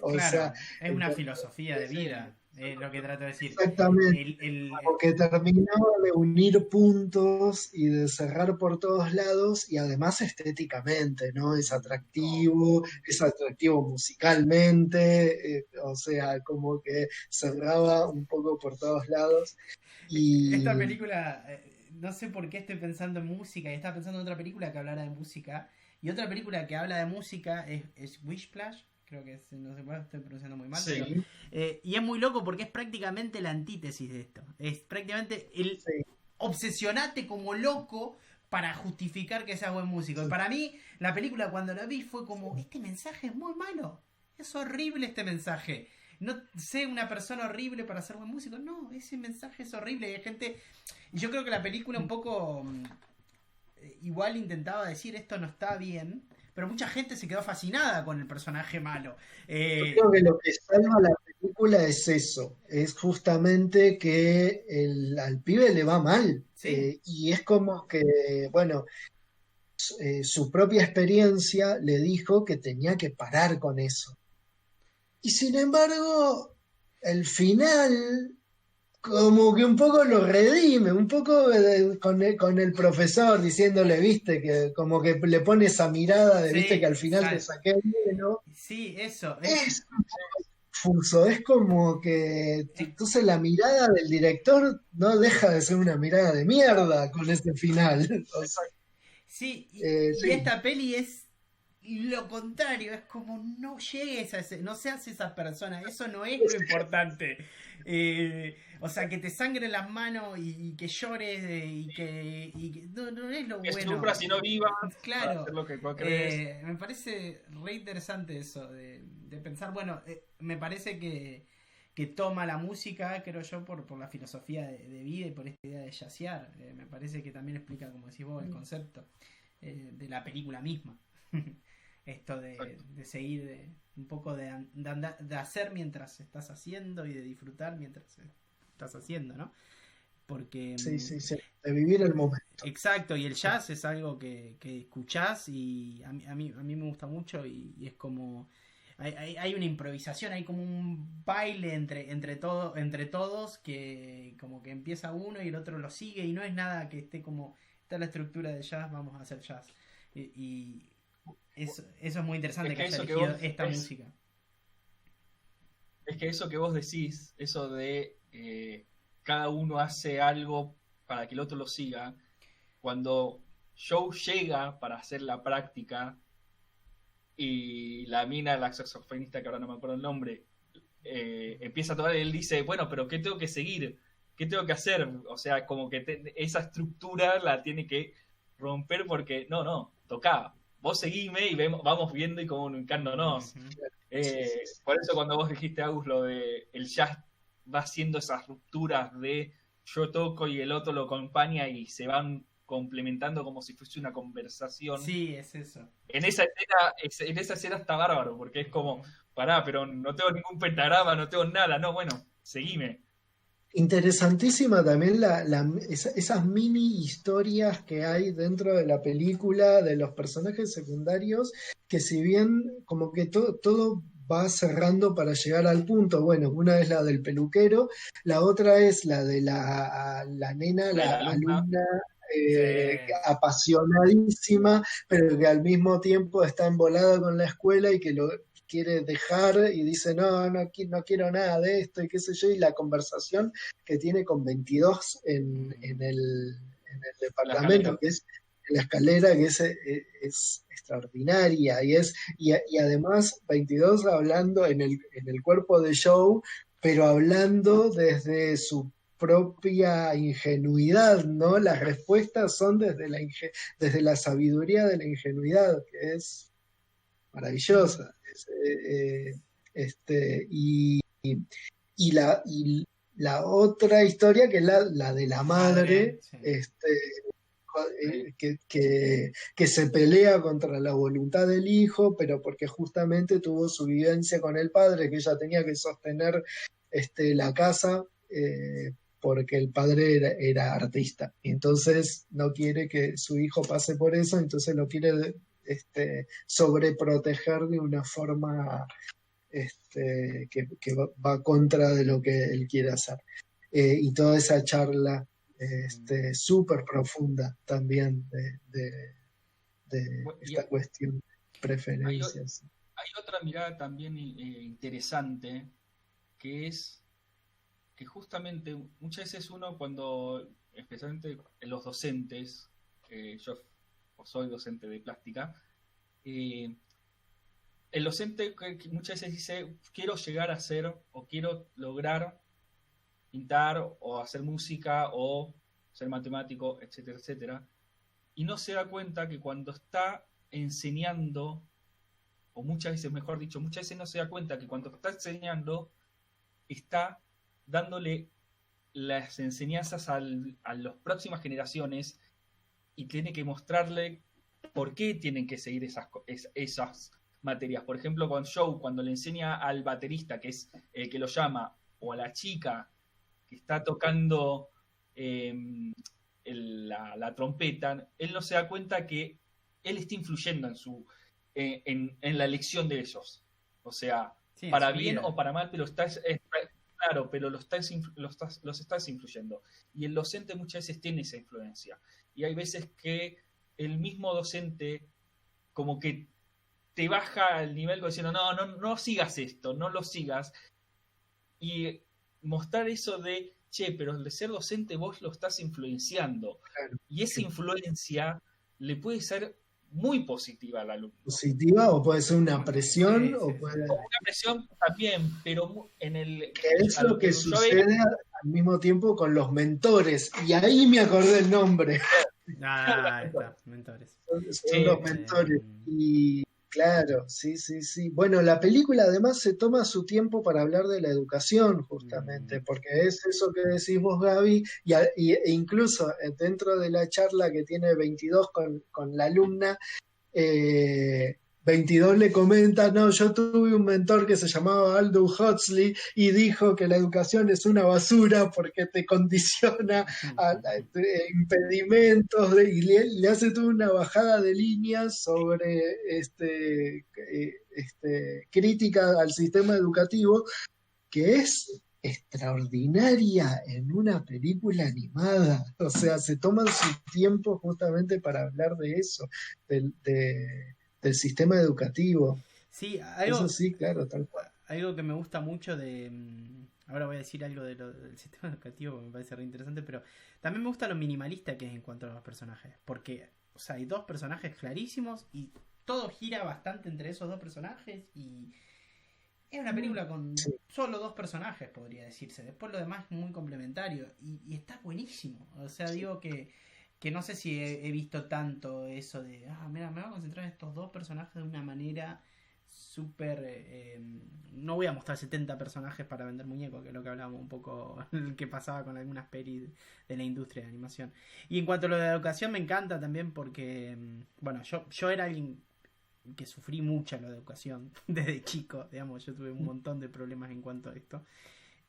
o Claro, sea, es una filosofía de vida, es lo que trato de decir. exactamente, porque terminó de unir puntos y de cerrar por todos lados y además estéticamente, ¿no? Es atractivo musicalmente, o sea, como que cerraba un poco por todos lados Esta y película, no sé por qué estoy pensando en música y estaba pensando en otra película que hablara de música. Y otra película que habla de música es Whiplash, creo que no sé, estoy pronunciando muy mal. sí, Pero, y es muy loco porque es prácticamente la antítesis de esto. Es prácticamente el sí, obsesionate como loco para justificar que sea buen músico. Y para mí, la película cuando la vi fue como, este mensaje es muy malo. Es horrible este mensaje. No sé una persona horrible para ser buen músico. No, ese mensaje es horrible. Y hay gente. Y yo creo que la película un poco igual intentaba decir esto no está bien. Pero mucha gente se quedó fascinada con el personaje malo. yo creo que lo que salva la película es eso, es justamente que al pibe le va mal, Sí, y es como que, bueno, su propia experiencia le dijo que tenía que parar con eso. Y sin embargo, el final como que un poco lo redime, un poco con el profesor diciéndole, viste, que como que le pone esa mirada de, viste, que Sí, al final te saqué el bueno. sí, eso. Es confuso, es como que Es entonces la mirada del director no deja de ser una mirada de mierda con ese final. O sea, Sí, y sí, esta peli es lo contrario, es como no llegues a ese, no seas esa persona, eso no es lo importante. O sea, que te sangre las manos y que llores no, no es lo Que bueno. sufras y no vivas para hacer Claro, lo que vos crees. me parece re interesante eso de pensar, bueno, me parece que toma la música, creo yo, por la filosofía de vida y por esta idea de jazzear. Me parece que también explica, como decís vos, el concepto de la película misma. Esto de seguir, un poco de hacer mientras estás haciendo y de disfrutar mientras estás haciendo, ¿no? Porque sí, sí, sí, de vivir el momento. exacto, y el jazz es algo que escuchás y a mí me gusta mucho y es como hay una improvisación, hay como un baile entre todos que como que empieza uno y el otro lo sigue y no es nada que esté como está la estructura de jazz, vamos a hacer jazz. Y eso es muy interesante Es que que haya eso que elegido vos esta música. Es que eso que vos decís, eso de cada uno hace algo para que el otro lo siga, cuando Joe llega para hacer la práctica y la mina, la saxofonista, que ahora no me acuerdo el nombre, empieza a tocar y él dice, bueno, pero ¿qué tengo que seguir? ¿Qué tengo que hacer? O sea, como que esa estructura la tiene que romper porque, no, tocá, vos seguime y vamos viendo y comunicándonos. Ujú. Por eso cuando vos dijiste, Agus, lo de el jazz va haciendo esas rupturas de yo toco y el otro lo acompaña y se van complementando como si fuese una conversación. Sí, es eso. En esa escena está bárbaro, porque es como, pará, pero no tengo ningún pentagrama, no tengo nada, no, bueno, seguime. Interesantísima también esas mini historias que hay dentro de la película de los personajes secundarios, que si bien como que todo va cerrando para llegar al punto, bueno, una es la del peluquero, la otra es la de la nena, De la la alumna, alumna Sí. apasionadísima, pero que al mismo tiempo está embolada con la escuela y que lo quiere dejar y dice, no quiero nada de esto y qué sé yo, y la conversación que tiene con 22 en el la departamento, escalera. que es en la escalera, que es extraordinaria, y además 22 hablando en el cuerpo de Joe, pero hablando desde su propia ingenuidad, ¿no? Las respuestas son desde la sabiduría de la ingenuidad, que es maravillosa. Y la otra historia, que es la de la madre, Sí. que se pelea contra la voluntad del hijo, pero porque justamente tuvo su vivencia con el padre, que ella tenía que sostener la casa, porque el padre era artista. Y entonces no quiere que su hijo pase por eso, entonces lo quiere sobreproteger de una forma que va contra de lo que él quiere hacer. Y toda esa charla súper profunda también de Y esta cuestión de hay, preferencias. hay otra mirada también interesante, que es que justamente muchas veces uno cuando, especialmente los docentes, yo soy docente de plástica, el docente que muchas veces dice, quiero llegar a ser o quiero lograr pintar o hacer música o ser matemático, etcétera, etcétera, y no se da cuenta que cuando está enseñando, o muchas veces, mejor dicho, muchas veces no se da cuenta que cuando está enseñando, está dándole las enseñanzas a las próximas generaciones y tiene que mostrarle por qué tienen que seguir esas materias. Por ejemplo, con Joe, cuando le enseña al baterista, que es el que lo llama, o a la chica que está tocando la trompeta, él no se da cuenta que él está influyendo en la elección de ellos. O sea, Sí, en para su bien vida. o para mal, pero está claro, pero los estás influyendo. Y el docente muchas veces tiene esa influencia. Y hay veces que el mismo docente como que te baja el nivel diciendo, no sigas esto, no lo sigas. Y mostrar eso de, che, pero el de ser docente vos lo estás influenciando. Claro. Y esa influencia le puede ser muy positiva al alumno. Positiva, o puede ser una presión, Sí, o sí, puede... Una presión también, pero en el... Que es a lo que yo sucede al mismo tiempo con los mentores. Y ahí me acordé el nombre. Ah, está, mentores. Son Sí, los mentores. Y claro, sí. Bueno, la película además se toma su tiempo para hablar de la educación, justamente, porque es eso que decís vos, Gaby, e incluso dentro de la charla que tiene 22 con la alumna, 22 le comenta, no, yo tuve un mentor que se llamaba Aldous Huxley y dijo que la educación es una basura porque te condiciona a impedimentos, y le hace toda una bajada de líneas sobre crítica al sistema educativo, que es extraordinaria en una película animada. O sea, se toman su tiempo justamente para hablar de eso, del sistema educativo. Sí, Eso sí, claro, tal cual. algo que me gusta mucho de... Ahora voy a decir algo del sistema educativo que me parece re interesante, pero también me gusta lo minimalista que es en cuanto a los personajes. Porque, o sea, hay dos personajes clarísimos y todo gira bastante entre esos dos personajes y... Es una película con solo dos personajes, podría decirse. Después lo demás es muy complementario. Y está buenísimo. O sea, digo que no sé si he visto tanto eso de... mira, me voy a concentrar en estos dos personajes de una manera súper... no voy a mostrar 70 personajes para vender muñecos, que es lo que hablábamos un poco que pasaba con algunas pelis de la industria de animación. Y en cuanto a lo de la educación, me encanta también porque... Bueno, yo era alguien que sufrí mucho la educación desde chico, digamos, yo tuve un montón de problemas en cuanto a esto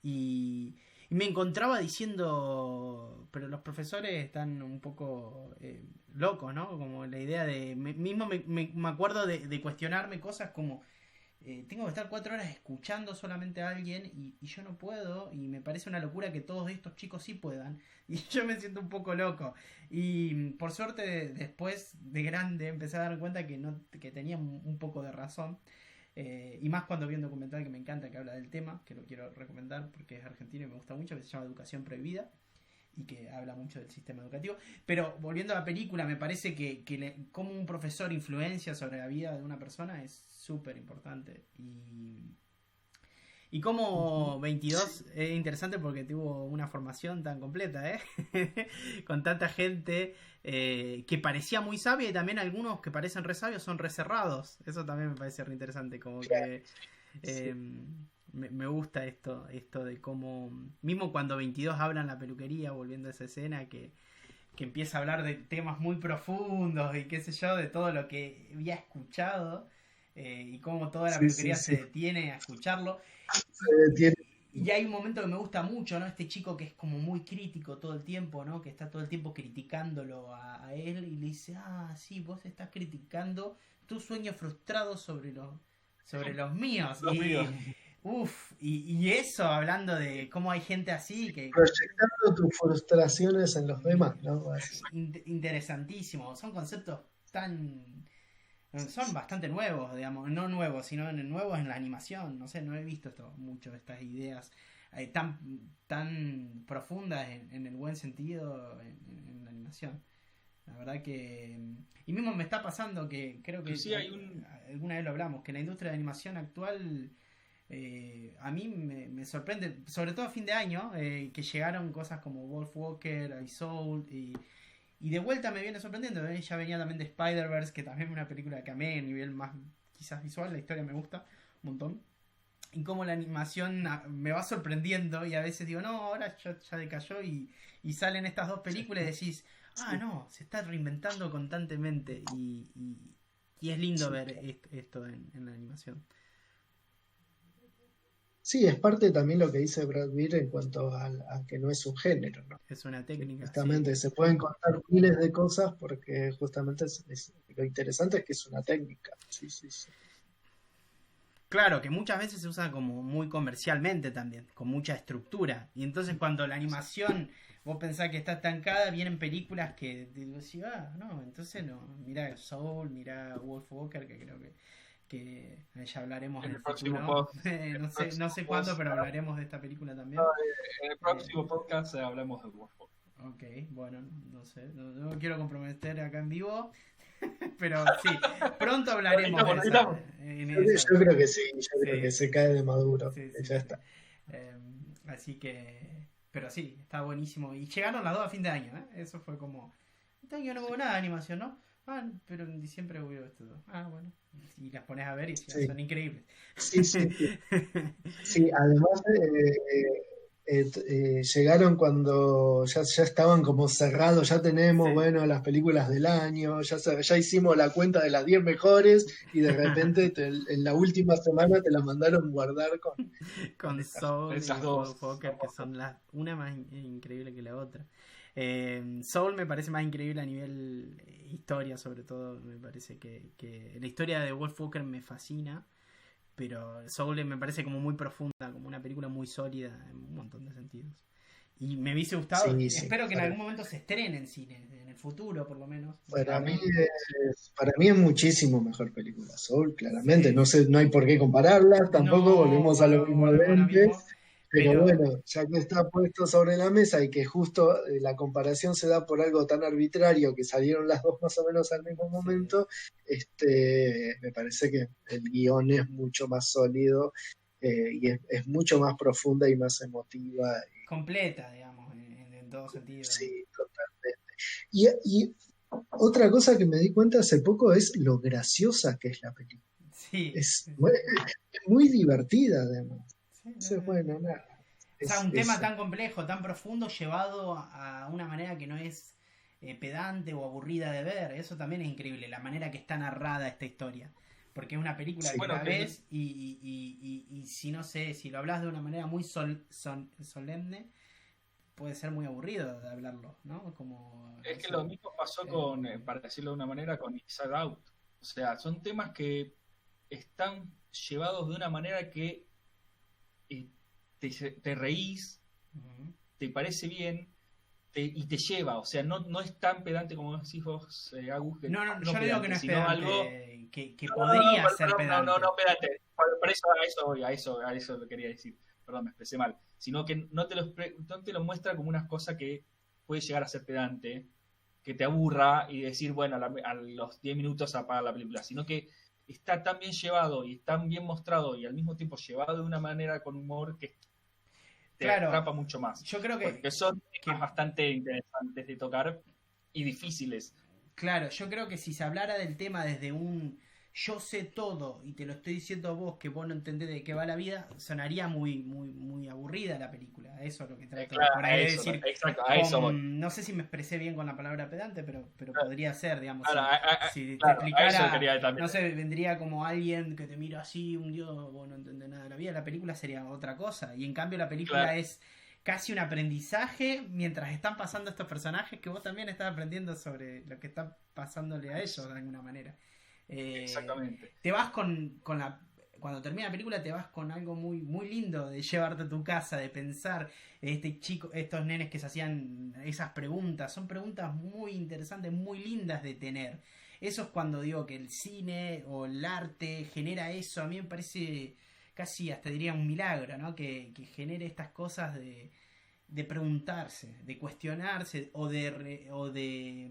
y me encontraba diciendo, pero los profesores están un poco locos, ¿no? Como la idea de, me acuerdo de cuestionarme cosas como tengo que estar 4 horas escuchando solamente a alguien y yo no puedo, y me parece una locura que todos estos chicos sí puedan, y yo me siento un poco loco. Y por suerte después de grande empecé a dar cuenta que tenía un poco de razón, y más cuando vi un documental que me encanta, que habla del tema, que lo quiero recomendar porque es argentino y me gusta mucho, que se llama Educación Prohibida, y que habla mucho del sistema educativo. Pero volviendo a la película, me parece que cómo un profesor influencia sobre la vida de una persona es súper importante. Y como 22 es interesante porque tuvo una formación tan completa, con tanta gente que parecía muy sabia, y también algunos que parecen re sabios son reserrados. Eso también me parece re interesante, como que me gusta esto de cómo, mismo cuando 22 habla en la peluquería, volviendo a esa escena que empieza a hablar de temas muy profundos y qué sé yo, de todo lo que había escuchado, y cómo toda la peluquería se detiene a escucharlo. Y hay un momento que me gusta mucho, ¿no? Este chico que es como muy crítico todo el tiempo, ¿no? Que está todo el tiempo criticándolo a él, y le dice, sí, vos estás criticando tus sueños frustrados sobre los míos. Y eso, hablando de cómo hay gente así que... Proyectando tus frustraciones en los demás, ¿no? Interesantísimo. Son conceptos son bastante nuevos, digamos, no nuevos, sino nuevos en la animación. No sé, no he visto mucho estas ideas tan profundas en el buen sentido en la animación. La verdad que... Y mismo me está pasando que creo que sí, alguna vez lo hablamos, que la industria de animación actual a mí me sorprende, sobre todo a fin de año, que llegaron cosas como Wolf Walker, I Soul, y de vuelta me viene sorprendiendo. Ya venía también de Spider-Verse, que también es una película que amé a nivel más quizás visual, la historia me gusta un montón. Y como la animación me va sorprendiendo, y a veces digo, no, ahora ya decayó, y salen estas dos películas y decís, no, se está reinventando constantemente, y es lindo ver esto en la animación. Sí, es parte también lo que dice Brad Pitt en cuanto a que no es un género, ¿no? Es una técnica. Justamente se pueden contar miles de cosas porque justamente lo interesante es que es una técnica. Sí. Claro, que muchas veces se usa como muy comercialmente también, con mucha estructura. Y entonces cuando la animación, vos pensás que está estancada, vienen películas que decís, no, entonces no. Mirá Soul, mirá Wolf Walker, que creo que ya hablaremos En en el el próximo futuro. podcast. No sé cuándo, pero hablaremos de esta película también. En el próximo podcast hablamos de Wolf. Ok, bueno, no sé, no me quiero comprometer acá en vivo, pero sí, pronto hablaremos de esa. En esa. Yo creo que sí, yo creo Sí, que se sí, cae sí. de maduro, Sí, y sí, ya sí. está. Eh, Así que, pero sí, está buenísimo. Y llegaron las dos a fin de año, ¿eh? Eso fue como, este año no hubo nada de animación, ¿no? Ah, pero en diciembre hubo esto. Ah, bueno. Y las pones a ver y Sí, son increíbles. sí, sí, sí. Sí, además llegaron cuando ya estaban como cerrados, ya tenemos, Sí. bueno, las películas del año, ya hicimos la cuenta de las 10 mejores y de repente en la última semana te la mandaron guardar con Con estas. Soul Esas y World dos. of Poker, que son una más increíble que la otra. Soul me parece más increíble a nivel historia, sobre todo. Me parece que la historia de Wolf Walker me fascina, pero Soul me parece como muy profunda, como una película muy sólida en un montón de sentidos. Y me hubiese gustado, Sí, sí. espero que en algún momento se estrene en cine, en el futuro por lo menos. Para mí Realmente. para mí es muchísimo mejor película Soul, claramente. Sí. No sé, no hay por qué compararlas, tampoco volvemos a lo No, mismo de volvemos a lo antes. mismo, Pero pero bueno, ya que está puesto sobre la mesa y que justo la comparación se da por algo tan arbitrario que salieron las dos más o menos al mismo sí, momento, me parece que el guión es mucho más sólido y es mucho más profunda y más emotiva. completa, digamos, en todo sentido. Sí, totalmente. Y otra cosa que me di cuenta hace poco es lo graciosa que es la película. Sí, Es, sí, sí. es muy divertida, además. Sí, Entonces, bueno, nada. o sea, Es un tema eso. tan complejo, tan profundo, llevado a una manera que no es pedante o aburrida de ver. Eso también es increíble, la manera que está narrada esta historia. Porque es una película Sí. que Bueno, la ves y si no sé, si lo hablas de una manera muy solemne, puede ser muy aburrido de hablarlo, ¿no? Como, es no que sé. lo mismo pasó eh, con, para decirlo de una manera, con Inside Out. O sea, son temas que están llevados de una manera que eh, te reís, Ujú. te parece bien y te lleva. O sea, no es tan pedante como decís vos, Agus, que No, no, yo no no digo que pedante, no es sino algo. pedante, que No, podría ser pedante. no, pedante. Por eso, a eso lo quería decir. Perdón, me expresé mal. Sino que no te lo muestra como una cosa que puede llegar a ser pedante, que te aburra y decir, bueno, a los 10 minutos apaga la película, sino que está tan bien llevado y tan bien mostrado y al mismo tiempo llevado de una manera con humor que te Claro, atrapa mucho más. yo creo Porque son temas que bastante interesantes de tocar y difíciles. claro, yo creo que si se hablara del tema desde un yo sé todo y te lo estoy diciendo a vos que vos no entendés de qué va la vida, sonaría muy aburrida la película. Eso es lo que trato Claro, por a ahí de eso, decir. exacto, a eso voy. No sé si me expresé bien con la palabra pedante, pero podría ser, digamos, Claro, si te claro, a eso explicara, quería también. no sé, vendría como alguien que te mira así, un dios, vos no entendés nada de la vida, la película sería otra cosa. Y en cambio la película Claro, es casi un aprendizaje mientras están pasando estos personajes que vos también estás aprendiendo sobre lo que está pasándole a ellos de alguna manera. exactamente. Te vas con la... Cuando termina la película te vas con algo muy lindo de llevarte a tu casa, de pensar este chico, estos nenes que se hacían esas preguntas, son preguntas muy interesantes, muy lindas de tener. Eso es cuando digo que el cine o el arte genera eso, a mí me parece casi hasta diría un milagro, ¿no? Que genere estas cosas de preguntarse, de cuestionarse o de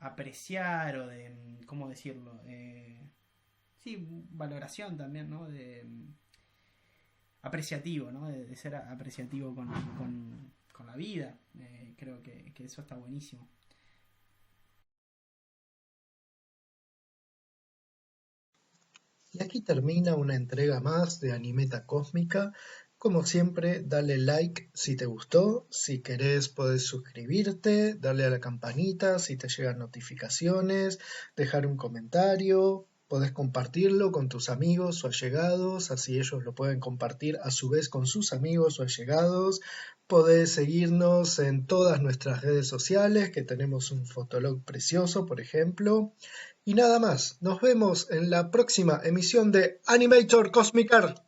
apreciar o de, ¿cómo decirlo? Sí, valoración también, ¿no? De apreciativo, ¿no? De ser apreciativo con la vida. Creo que eso está buenísimo. Y aquí termina una entrega más de Animeta Cósmica. Como siempre, dale like si te gustó, si querés podés suscribirte, darle a la campanita si te llegan notificaciones, dejar un comentario, podés compartirlo con tus amigos o allegados, así ellos lo pueden compartir a su vez con sus amigos o allegados. Podés seguirnos en todas nuestras redes sociales, que tenemos un fotolog precioso, por ejemplo. Y nada más, nos vemos en la próxima emisión de Animator Cosmic Art.